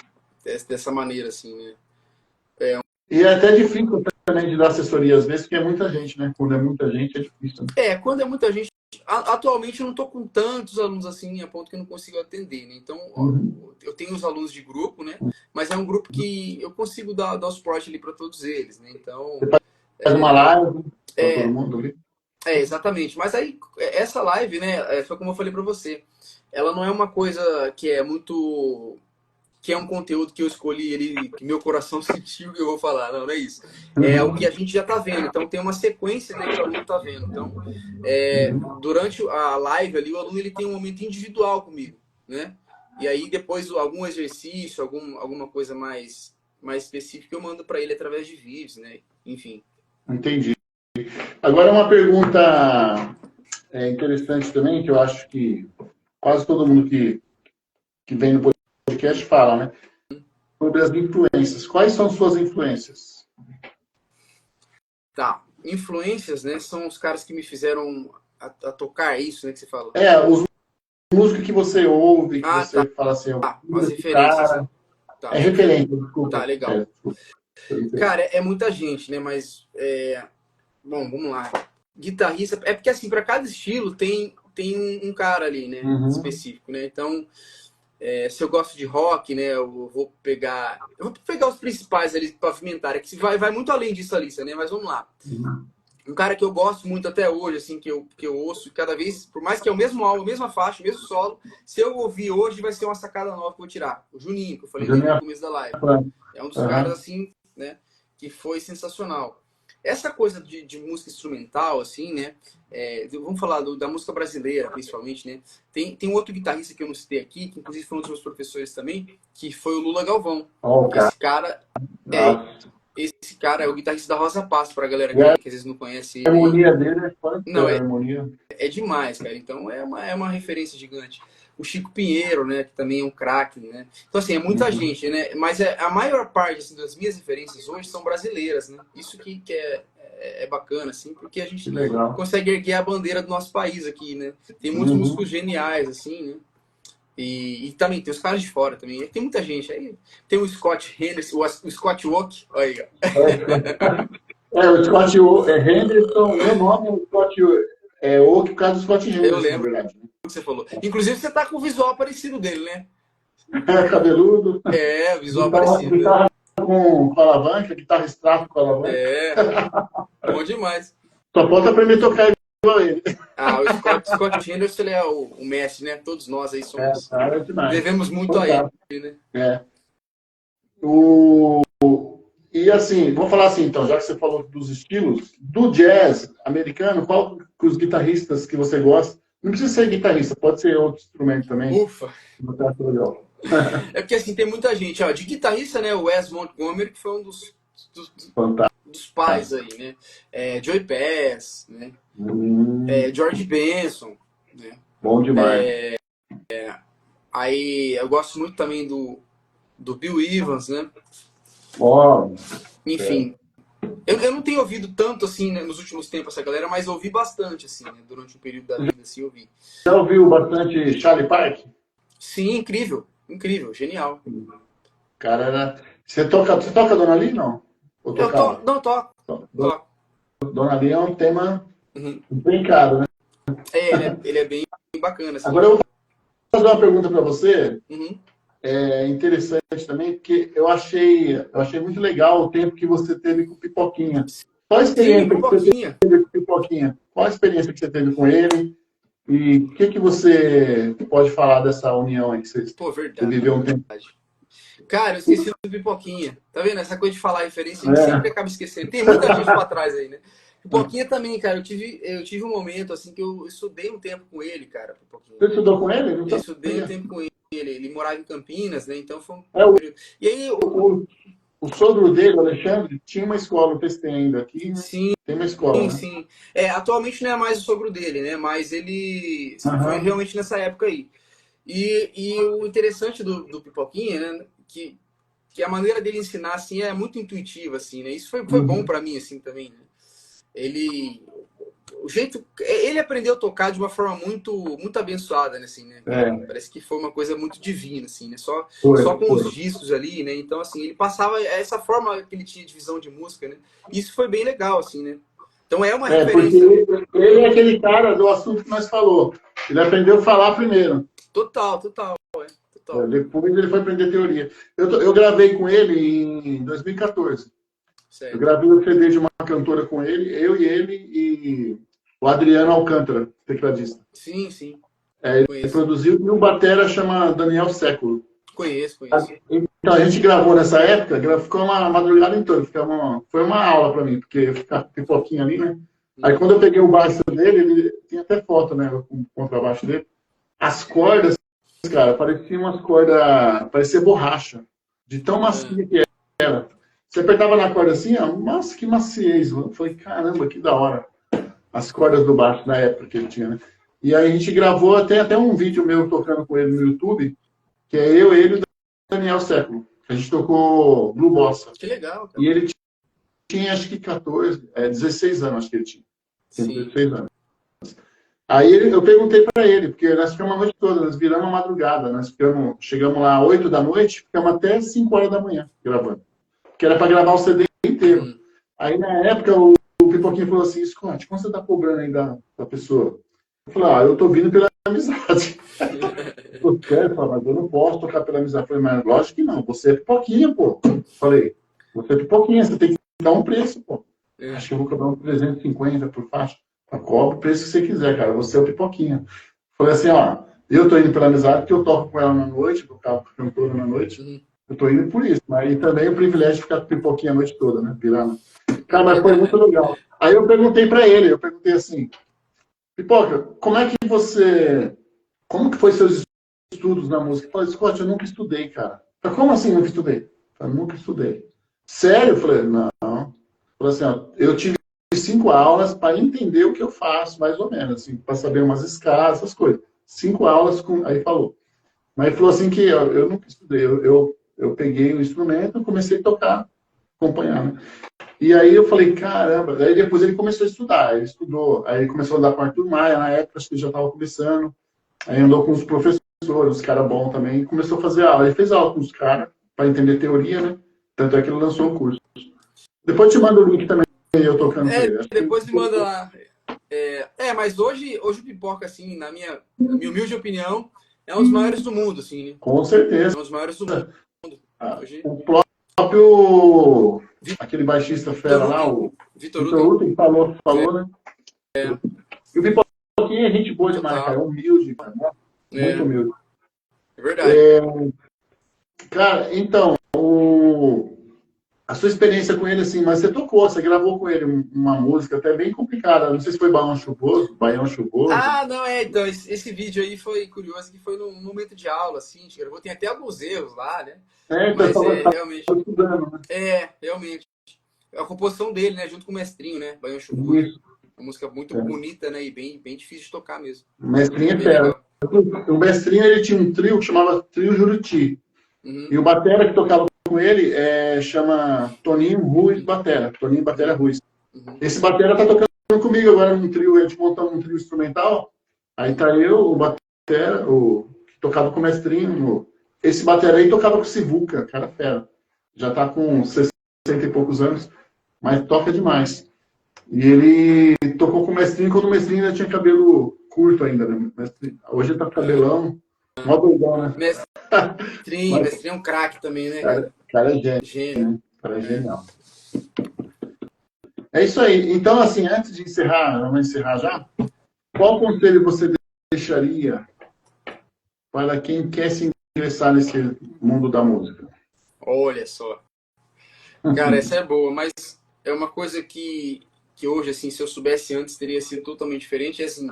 Speaker 2: dessa maneira, assim, né?
Speaker 1: E é até difícil também de dar assessoria às vezes, porque é muita gente, né? Quando é muita gente, é difícil. Né?
Speaker 2: Quando é muita gente. Atualmente eu não estou com tantos alunos assim, a ponto que eu não consigo atender, né? Então, ó,
Speaker 1: Uhum.
Speaker 2: eu tenho os alunos de grupo, né? Mas é um grupo que eu consigo dar o suporte ali para todos eles, né? Então,
Speaker 1: Você faz uma live para todo
Speaker 2: é,
Speaker 1: mundo ali.
Speaker 2: exatamente. Mas aí, essa live, né? Foi como eu falei para você. Ela não é uma coisa que é muito que é um conteúdo que eu escolhi ele, que meu coração sentiu que eu vou falar. Não, não é isso. É o que a gente já está vendo. Então tem uma sequência, né, que o aluno está vendo. Então, durante a live ali, o aluno ele tem um momento individual comigo, né? E aí depois algum exercício, alguma coisa mais específica eu mando para ele através de vídeos, né? Enfim.
Speaker 1: Entendi. Agora uma pergunta interessante também, que eu acho que quase todo mundo que vem no podcast fala, né? Sobre as influências. Quais são suas influências?
Speaker 2: Tá. Influências, né, são os caras que me fizeram a tocar isso, né, que você fala.
Speaker 1: Os músicos que você ouve, que
Speaker 2: Ah, tá.
Speaker 1: você fala assim,
Speaker 2: As
Speaker 1: esse
Speaker 2: referências, né?
Speaker 1: cara. É
Speaker 2: Tá.
Speaker 1: referência,
Speaker 2: Tá,
Speaker 1: desculpa.
Speaker 2: legal.
Speaker 1: Desculpa.
Speaker 2: Cara, é muita gente, né? Mas, bom, vamos lá. Guitarrista, é porque assim, para cada estilo tem um cara ali, né?
Speaker 1: Uhum.
Speaker 2: Específico, né? Então, se eu gosto de rock, né? Eu vou pegar os principais ali para pavimentar, que vai muito além disso, Alissa, né? Mas vamos lá.
Speaker 1: Uhum.
Speaker 2: Um cara que eu gosto muito até hoje, assim, que eu ouço cada vez, por mais que é o mesmo álbum, a mesma faixa, o mesmo solo, se eu ouvir hoje, vai ser uma sacada nova que eu vou tirar. O Juninho, que eu falei dele no
Speaker 1: Juninho
Speaker 2: começo da live.
Speaker 1: Afran.
Speaker 2: É um dos caras,
Speaker 1: Uhum.
Speaker 2: assim, né, que foi sensacional. essa coisa de música instrumental, assim, né? Vamos falar da música brasileira, principalmente, né? Tem um outro guitarrista que eu não citei aqui, que inclusive foi um dos meus professores também, que foi o Lula Galvão.
Speaker 1: Oh,
Speaker 2: Esse cara é o guitarrista da Rosa Passo, pra galera que às vezes não conhece ele.
Speaker 1: A harmonia dele é fã.
Speaker 2: Não,
Speaker 1: harmonia.
Speaker 2: É demais, cara. Então é uma referência gigante. O Chico Pinheiro, né, que também é um craque, né? Então, assim, é muita gente, né? Mas a maior parte assim, das minhas referências hoje são brasileiras, né? Isso que é bacana, assim, porque a gente consegue erguer a bandeira do nosso país aqui, né? Tem muitos músicos geniais, assim, né? E também tem os caras de fora também. Tem muita gente. Aí tem o Scott Henderson, o Scott Walk. Olha aí, ó.
Speaker 1: O Scott Henderson, meu nome é o Scott Oak, por causa do Scott Henderson.
Speaker 2: Eu lembro, na verdade, que você falou. Inclusive, você tá com o visual parecido dele, né?
Speaker 1: Cabeludo.
Speaker 2: Visual parecido.
Speaker 1: Guitarra com alavanca, guitarra extrato com alavanca.
Speaker 2: Bom demais.
Speaker 1: Só pode aprender a tocar igual ele.
Speaker 2: O Scott Henderson, ele é o mestre, né? Todos nós aí somos. Devemos muito a ele, né?
Speaker 1: E assim, vou falar assim, então, já que você falou dos estilos, do jazz americano, qual que os guitarristas que você gosta? Não precisa ser guitarrista, pode ser outro instrumento também.
Speaker 2: Ufa! É porque assim, tem muita gente. Ó, de guitarrista, né? O Wes Montgomery, que foi um dos pais aí, né? Joey Pass, né? George Benson, né?
Speaker 1: Bom demais.
Speaker 2: Aí eu gosto muito também do Bill Evans, né? Enfim, eu não tenho ouvido tanto assim, né, nos últimos tempos essa galera, mas ouvi bastante assim, né, durante um período da vida assim, eu ouvi.
Speaker 1: Você ouviu bastante Charlie Park?
Speaker 2: Sim, incrível, genial.
Speaker 1: Cara, você toca Dona Lee, não?
Speaker 2: Toco.
Speaker 1: Dona Lee é um tema bem caro, né?
Speaker 2: Ele é bem bacana. Assim.
Speaker 1: Agora eu vou fazer uma pergunta para você. É interessante também, porque eu achei muito legal o tempo que você teve com o Pipoquinha. Qual a experiência que você teve com o Pipoquinha? Qual a experiência que você teve com ele? E o que você pode falar dessa união aí que você viveu um tempo?
Speaker 2: Cara, eu esqueci do Pipoquinha. Tá vendo? Essa coisa de falar referência, a gente sempre acaba esquecendo. Tem muita gente pra trás aí, né? Pipoquinha também, cara. Eu tive um momento assim que eu estudei um tempo com ele, cara. Pipoquinha.
Speaker 1: Você estudou com ele?
Speaker 2: Eu estudei um tempo com ele. Ele morava em Campinas, né? Então foi um período. E aí
Speaker 1: o sogro dele, o Alexandre, tinha uma escola, não sei se tem ainda aqui. Né?
Speaker 2: Sim.
Speaker 1: Tem uma escola.
Speaker 2: Sim. Atualmente não é mais o sogro dele, né? Mas ele foi realmente nessa época aí. E o interessante do Pipoquinha, né? Que a maneira dele ensinar assim é muito intuitiva, assim, né? Isso foi bom para mim, assim, também. Né? Ele aprendeu a tocar de uma forma muito abençoada, né? Assim, né? Parece que foi uma coisa muito divina, assim, né? Só com os discos ali, né? Então, assim, ele passava essa forma que ele tinha de visão de música, né? Isso foi bem legal, assim, né? Então é uma referência.
Speaker 1: Porque ele é aquele cara do assunto que nós falou. Ele aprendeu a falar primeiro.
Speaker 2: Total.
Speaker 1: Depois ele foi aprender teoria. Eu gravei com ele em 2014. Certo. Eu gravei o CD de uma cantora com ele, eu e ele e o Adriano Alcântara, tecladista.
Speaker 2: Sim.
Speaker 1: Ele produziu e o batera chama Daniel Século.
Speaker 2: Conheço.
Speaker 1: Então a gente gravou nessa época, ficou uma madrugada inteira. Foi uma aula para mim, porque eu ficava pipoquinha ali, né? Aí quando eu peguei o baixo dele, ele tinha até foto, né? Com o contrabaixo dele. As cordas, cara, pareciam umas cordas, parecia borracha, de tão macia que era. Você apertava na corda assim, ó, nossa, que maciez. Eu falei, caramba, que da hora. As cordas do baixo na época que ele tinha, né? E aí a gente gravou até um vídeo meu tocando com ele no YouTube, que é ele e o Daniel Século. A gente tocou Blue Bossa.
Speaker 2: Que legal, cara.
Speaker 1: E ele tinha, acho que 16 anos, acho que ele tinha.
Speaker 2: Sim.
Speaker 1: 16 anos. Aí eu perguntei para ele, porque nós ficamos a noite toda, nós viramos a madrugada. Chegamos lá às 8 da noite, ficamos até 5 horas da manhã gravando. Que era para gravar o CD inteiro. Aí, na época, o Pipoquinha falou assim, Scott, quanto você tá cobrando aí da pessoa? Eu falei, eu tô vindo pela amizade. Eu quero, mas eu não posso tocar pela amizade. Eu falei, mas lógico que não, você é Pipoquinha, pô. Eu falei, você é Pipoquinha, você tem que dar um preço, pô. Acho que eu vou cobrar uns 350 por faixa. Eu cobro o preço que você quiser, cara, você é o Pipoquinha. Eu falei assim, eu tô indo pela amizade, porque eu toco com ela na noite, tocava com a cantora na noite. Eu tô indo por isso, mas também o privilégio de ficar com Pipoquinha a noite toda, né? Pirando. Cara, mas foi muito legal. Aí eu perguntei para ele, eu perguntei assim, Pipoca, como que foi seus estudos na música? Eu falei, Scott, eu nunca estudei, cara. Eu falei, como assim nunca estudei? Eu falei, nunca estudei. Sério? Eu falei, não. Eu falei assim, ó, eu tive 5 aulas para entender o que eu faço, mais ou menos, assim, para saber umas escalas, essas coisas. 5 aulas com. Aí falou. Mas ele falou assim que eu nunca estudei. Eu peguei o instrumento e comecei a tocar, acompanhar, né? E aí eu falei, caramba. Daí depois ele começou a estudar. Ele estudou. Aí ele começou a andar com o Arthur Maia, na época, acho que ele já estava começando. Aí andou com os professores, os caras bons também, e começou a fazer aula. Ele fez aula com os caras, para entender teoria, né? Tanto é que ele lançou o curso. Depois eu te mando o link também, eu tocando com ele.
Speaker 2: Depois me manda lá. Mas hoje o Pipoca, assim, na minha humilde opinião, é um dos maiores do mundo, assim, né?
Speaker 1: Com certeza.
Speaker 2: É um dos maiores do mundo. Hoje...
Speaker 1: O próprio... aquele baixista fera lá, o
Speaker 2: Vitor
Speaker 1: Uten, falou, né? E o Pipoquinha é gente boa demais, cara. É humilde, cara. Muito humilde.
Speaker 2: É verdade.
Speaker 1: Cara, então, a sua experiência com ele, assim, mas você gravou com ele uma música até bem complicada. Não sei se foi Baião Chuvoso.
Speaker 2: Não, então, esse vídeo aí foi curioso, que foi num momento de aula, assim, a gente gravou, tem até alguns erros lá, né?
Speaker 1: Mas
Speaker 2: realmente.
Speaker 1: Estudando, né?
Speaker 2: Realmente. A composição dele, né, junto com o Mestrinho, né? Baião Chuvoso.
Speaker 1: Isso.
Speaker 2: Uma música muito bonita, né, e bem difícil de tocar mesmo.
Speaker 1: O Mestrinho é fera. O Mestrinho, ele tinha um trio que chamava Trio Juruti. E o batera que tocava com ele chama Toninho Ruiz Batera. Toninho Batera Ruiz. Esse batera tá tocando comigo agora num trio. A gente montou um trio instrumental. Aí tá eu, o batera, que tocava com o Mestrinho. Esse batera aí tocava com o Sivuca, cara fera. Já tá com 60 e poucos anos, mas toca demais. E ele tocou com o Mestrinho quando o Mestrinho ainda tinha cabelo curto ainda, né? Hoje ele tá com cabelão. Mó doidão, né?
Speaker 2: Mestrinho é um craque também, né, cara?
Speaker 1: Cara é gênio. Né? Cara é genial. É isso aí. Então, assim, antes de encerrar, vamos encerrar já. Qual conselho você deixaria para quem quer se ingressar nesse mundo da música?
Speaker 2: Olha só. Cara, essa é boa, mas é uma coisa que hoje, assim, se eu soubesse antes, teria sido totalmente diferente. Assim,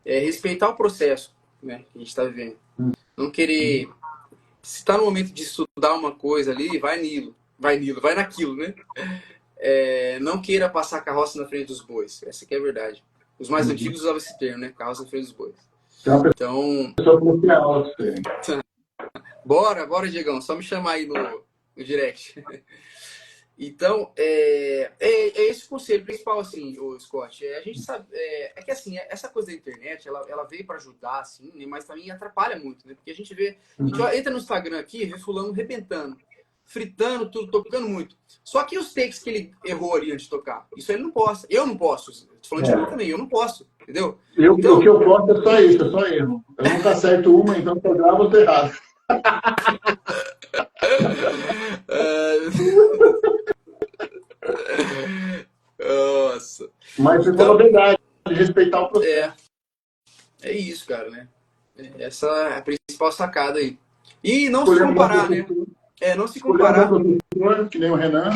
Speaker 2: respeitar o processo, né, que a gente está vivendo. Não querer... Se está no momento de estudar uma coisa ali, vai naquilo, né? Não queira passar a carroça na frente dos bois. Essa que é a verdade. Os mais antigos usavam esse termo, né? Carroça na frente dos bois. Então... Bora, Diegão. Só me chamar aí no direct. Então, esse o conselho principal, assim, o Scott. A gente sabe... que, assim, essa coisa da internet, ela veio para ajudar, assim, né, mas também atrapalha muito, né? Porque a gente entra no Instagram aqui, vê fulano arrebentando, fritando tudo, tocando muito. Só que os takes que ele errou ali antes de tocar, isso ele não posta. Eu não posso. Tô falando de mim também, eu não posso, entendeu? Então,
Speaker 1: o que eu posso é só isso, é só erro. Eu nunca acerto uma, então se eu gravo, eu tô errado.
Speaker 2: Nossa.
Speaker 1: Mas você falou a verdade, de respeitar o processo.
Speaker 2: É isso, cara, né? Essa é a principal sacada aí. E não se comparar, né? Não se comparar.
Speaker 1: Que nem o Renan.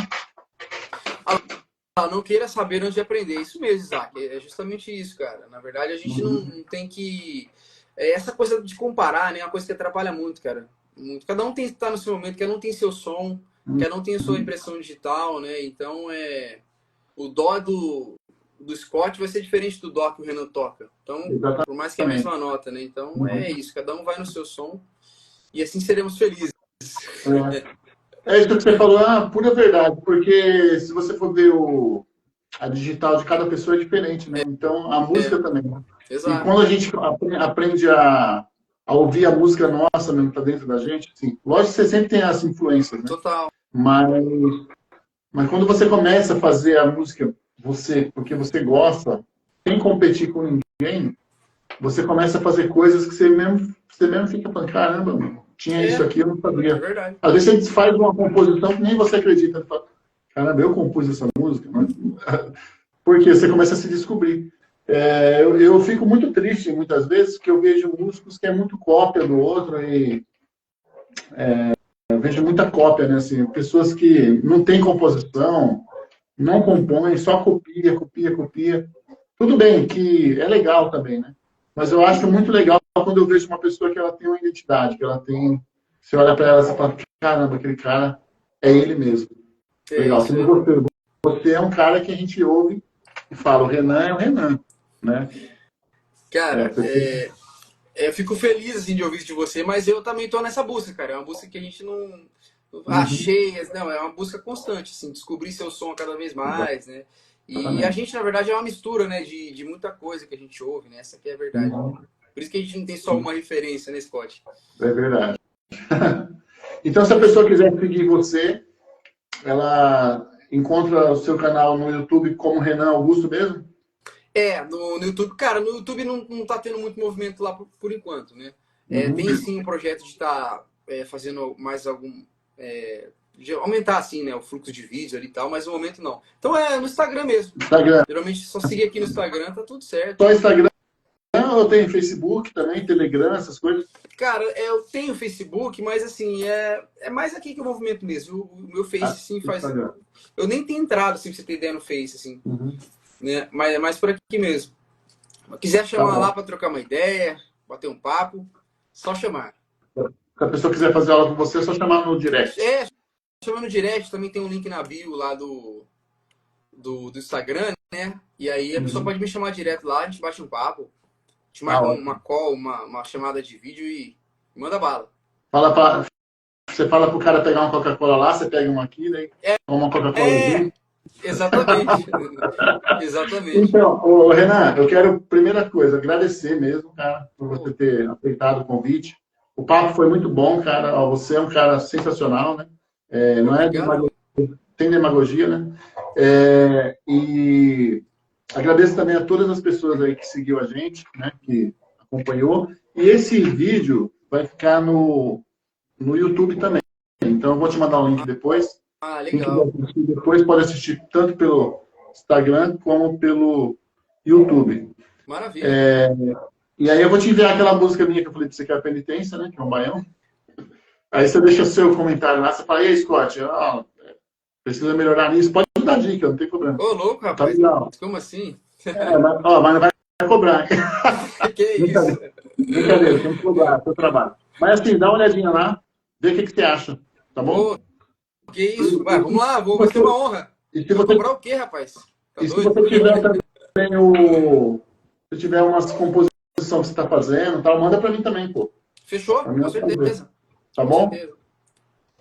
Speaker 2: Não queira saber antes de aprender. Isso mesmo, Isaac. É justamente isso, cara. Na verdade, a gente não tem que... essa coisa de comparar, né? É uma coisa que atrapalha muito, cara. Muito. Cada um tem que estar no seu momento, cada um tem seu som, cada um tem a sua impressão digital, né? Então, o dó do Scott vai ser diferente do dó que o Renan toca. Então, exatamente. Por mais que é a mesma nota, né? Então, é isso. Cada um vai no seu som e assim seremos felizes.
Speaker 1: É isso que você falou, pura verdade. Porque se você for ver a digital de cada pessoa é diferente, né? Então, a música também. Exato. E quando a gente aprende a ouvir a música nossa mesmo, tá dentro da gente, assim, lógico que você sempre tem as influências, né?
Speaker 2: Total.
Speaker 1: Mas quando você começa a fazer a música porque você gosta, sem competir com ninguém, você começa a fazer coisas que você mesmo fica falando, caramba, mano, tinha isso aqui, eu não sabia.
Speaker 2: É verdade.
Speaker 1: Às vezes você faz uma composição que nem você acredita. Você fala, caramba, eu compus essa música. Porque você começa a se descobrir. Eu fico muito triste, muitas vezes, que eu vejo músicos que é muito cópia do outro e... eu vejo muita cópia, né? Assim, pessoas que não têm composição, não compõe, só copia, copia, copia. Tudo bem que é legal também, né? Mas eu acho muito legal quando eu vejo uma pessoa que ela tem uma identidade, que ela tem... Você olha para ela e fala, caramba, aquele cara é ele mesmo.
Speaker 2: É
Speaker 1: Legal.
Speaker 2: isso
Speaker 1: Como
Speaker 2: aí.
Speaker 1: você é um cara que a gente ouve e fala, o Renan é o Renan, né?
Speaker 2: Cara,
Speaker 1: Porque...
Speaker 2: eu fico feliz assim, de ouvir isso de você, mas eu também tô nessa busca, cara. É uma busca que a gente não
Speaker 1: Uhum.
Speaker 2: achei, não, é uma busca constante, assim, descobrir seu som cada vez mais, né? E a
Speaker 1: Exatamente.
Speaker 2: gente, na verdade, é uma mistura, né, de muita coisa que a gente ouve, né? Essa aqui é a verdade.
Speaker 1: Uhum.
Speaker 2: Por isso que a gente não tem só uma referência, né, Scott?
Speaker 1: É verdade. Então, se a pessoa quiser seguir você, ela encontra o seu canal no YouTube como Renan Augusto mesmo?
Speaker 2: No YouTube, cara, no YouTube não tá tendo muito movimento lá por enquanto, né?
Speaker 1: Uhum.
Speaker 2: Tem sim um projeto de estar fazendo mais algum. De aumentar assim, né, o fluxo de vídeo ali e tal, mas no momento não. Então é no Instagram mesmo.
Speaker 1: Instagram.
Speaker 2: Geralmente só seguir aqui no Instagram, tá tudo certo.
Speaker 1: Só Instagram? Eu tenho Facebook também, Telegram, essas coisas.
Speaker 2: Cara, eu tenho Facebook, mas assim, é mais aqui que o movimento mesmo. O meu Face,
Speaker 1: Ah,
Speaker 2: assim, faz.
Speaker 1: Instagram.
Speaker 2: Eu nem tenho entrado, assim, pra você ter ideia no Face, assim,
Speaker 1: Uhum.
Speaker 2: né? Mas é mais por aqui mesmo. Se quiser
Speaker 1: Tá
Speaker 2: chamar lá
Speaker 1: bom.
Speaker 2: pra trocar uma ideia, bater um papo, só chamar.
Speaker 1: Se a pessoa quiser fazer aula com você, é só chamar no direct.
Speaker 2: É, chama no direct, também tem um link na bio lá do Instagram, né? E aí a pessoa
Speaker 1: Uhum.
Speaker 2: pode me chamar direto lá, a gente bate um papo, a gente
Speaker 1: Tá
Speaker 2: marca uma
Speaker 1: ótimo.
Speaker 2: call, uma chamada de vídeo e manda bala.
Speaker 1: Você fala pro cara pegar uma Coca-Cola lá, você pega uma aqui, daí toma uma Coca-Cola
Speaker 2: É,
Speaker 1: junto.
Speaker 2: exatamente. Exatamente.
Speaker 1: Então, ô, Renan, eu quero, primeira coisa, agradecer mesmo, cara, por você
Speaker 2: Pô,
Speaker 1: ter aceitado o convite. O papo foi muito bom, cara. Ó, você é um cara sensacional, né?
Speaker 2: pô,
Speaker 1: Não é
Speaker 2: obrigado.
Speaker 1: tem demagogia, né? E agradeço também a todas as pessoas aí que seguiu a gente, né? Que acompanhou. E esse vídeo vai ficar no YouTube também. Então, eu vou te mandar o link depois.
Speaker 2: Ah,
Speaker 1: Quem quiser
Speaker 2: legal.
Speaker 1: assistir depois pode assistir tanto pelo Instagram como pelo YouTube.
Speaker 2: Maravilha.
Speaker 1: E aí eu vou te enviar aquela música minha que eu falei pra você que é a penitência, né? Que é um baião. Aí você deixa o seu comentário lá, você fala, e aí, Scott, precisa melhorar nisso. Pode dar dica, não tem problema.
Speaker 2: Ô, louco,
Speaker 1: Tá
Speaker 2: rapaz.
Speaker 1: legal.
Speaker 2: Como assim?
Speaker 1: Mas não vai cobrar.
Speaker 2: Que isso?
Speaker 1: Brincadeira, brincadeira, tem que cobrar, seu trabalho. Mas assim, dá uma olhadinha lá, vê o que você acha, tá bom?
Speaker 2: Ô, que isso? Vai, vamos lá, vai ser uma honra.
Speaker 1: E se
Speaker 2: Você vai
Speaker 1: você,
Speaker 2: cobrar o quê, rapaz? Tá
Speaker 1: e se
Speaker 2: doido?
Speaker 1: você tiver também se tiver umas composição que você está fazendo, tal, manda para mim também, pô.
Speaker 2: Fechou?
Speaker 1: Para mim é
Speaker 2: Com
Speaker 1: um prazer,
Speaker 2: certeza.
Speaker 1: tá
Speaker 2: Com
Speaker 1: bom?
Speaker 2: certeza.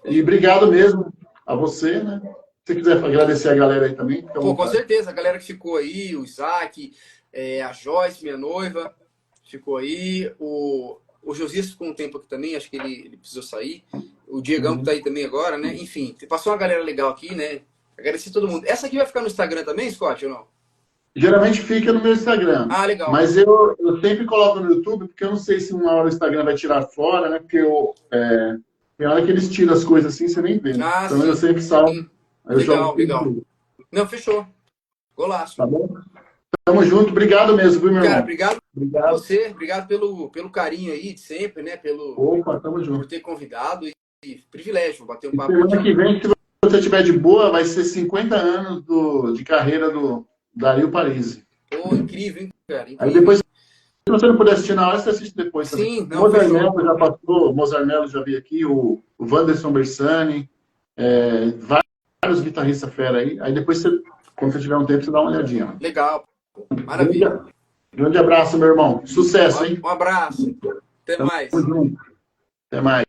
Speaker 1: E obrigado mesmo a você, né? Se você quiser agradecer a galera aí também, fica à
Speaker 2: Pô, com
Speaker 1: vontade.
Speaker 2: certeza. A galera que ficou aí, o Isaac, a Joyce, minha noiva, ficou aí. O Josias ficou um tempo aqui também, acho que ele precisou sair. O Diegão que tá
Speaker 1: Uhum.
Speaker 2: aí também agora, né? Enfim, passou uma galera legal aqui, né? Agradecer todo mundo. Essa aqui vai ficar no Instagram também, Scott, ou não?
Speaker 1: Geralmente fica no meu Instagram,
Speaker 2: Ah, legal.
Speaker 1: mas eu sempre coloco no YouTube, porque eu não sei se uma hora o Instagram vai tirar fora, né? Porque tem hora que eles tiram as coisas assim, você nem vê, né?
Speaker 2: Ah,
Speaker 1: Então eu
Speaker 2: sim.
Speaker 1: sempre salvo, aí eu jogo
Speaker 2: Legal,
Speaker 1: pro
Speaker 2: legal.
Speaker 1: YouTube,
Speaker 2: Não, fechou. Golaço.
Speaker 1: tá bom? Tamo junto, obrigado mesmo, viu, meu
Speaker 2: Cara,
Speaker 1: irmão?
Speaker 2: obrigado a
Speaker 1: Obrigado.
Speaker 2: você, obrigado pelo carinho aí de sempre, né?
Speaker 1: Opa, tamo
Speaker 2: Por
Speaker 1: junto.
Speaker 2: ter convidado e privilégio bater um
Speaker 1: E
Speaker 2: papo
Speaker 1: semana que
Speaker 2: contigo.
Speaker 1: vem, se você tiver de boa, vai ser 50 anos de carreira do Dario Parisi.
Speaker 2: Pô, incrível, hein, cara?
Speaker 1: Aí
Speaker 2: Incrível,
Speaker 1: depois,
Speaker 2: hein?
Speaker 1: se você não puder assistir na hora, você assiste depois também.
Speaker 2: Sim,
Speaker 1: O
Speaker 2: não,
Speaker 1: Mozart
Speaker 2: fechou.
Speaker 1: Mello já passou, o Mozart Mello já veio aqui, o Wanderson Bersani, vários guitarristas fera aí. Aí depois, quando você tiver um tempo, você dá uma olhadinha lá.
Speaker 2: Legal.
Speaker 1: Grande,
Speaker 2: Maravilha.
Speaker 1: grande abraço, meu irmão. Sucesso, hein?
Speaker 2: Um abraço. Até
Speaker 1: Tamo
Speaker 2: mais.
Speaker 1: junto. Até mais.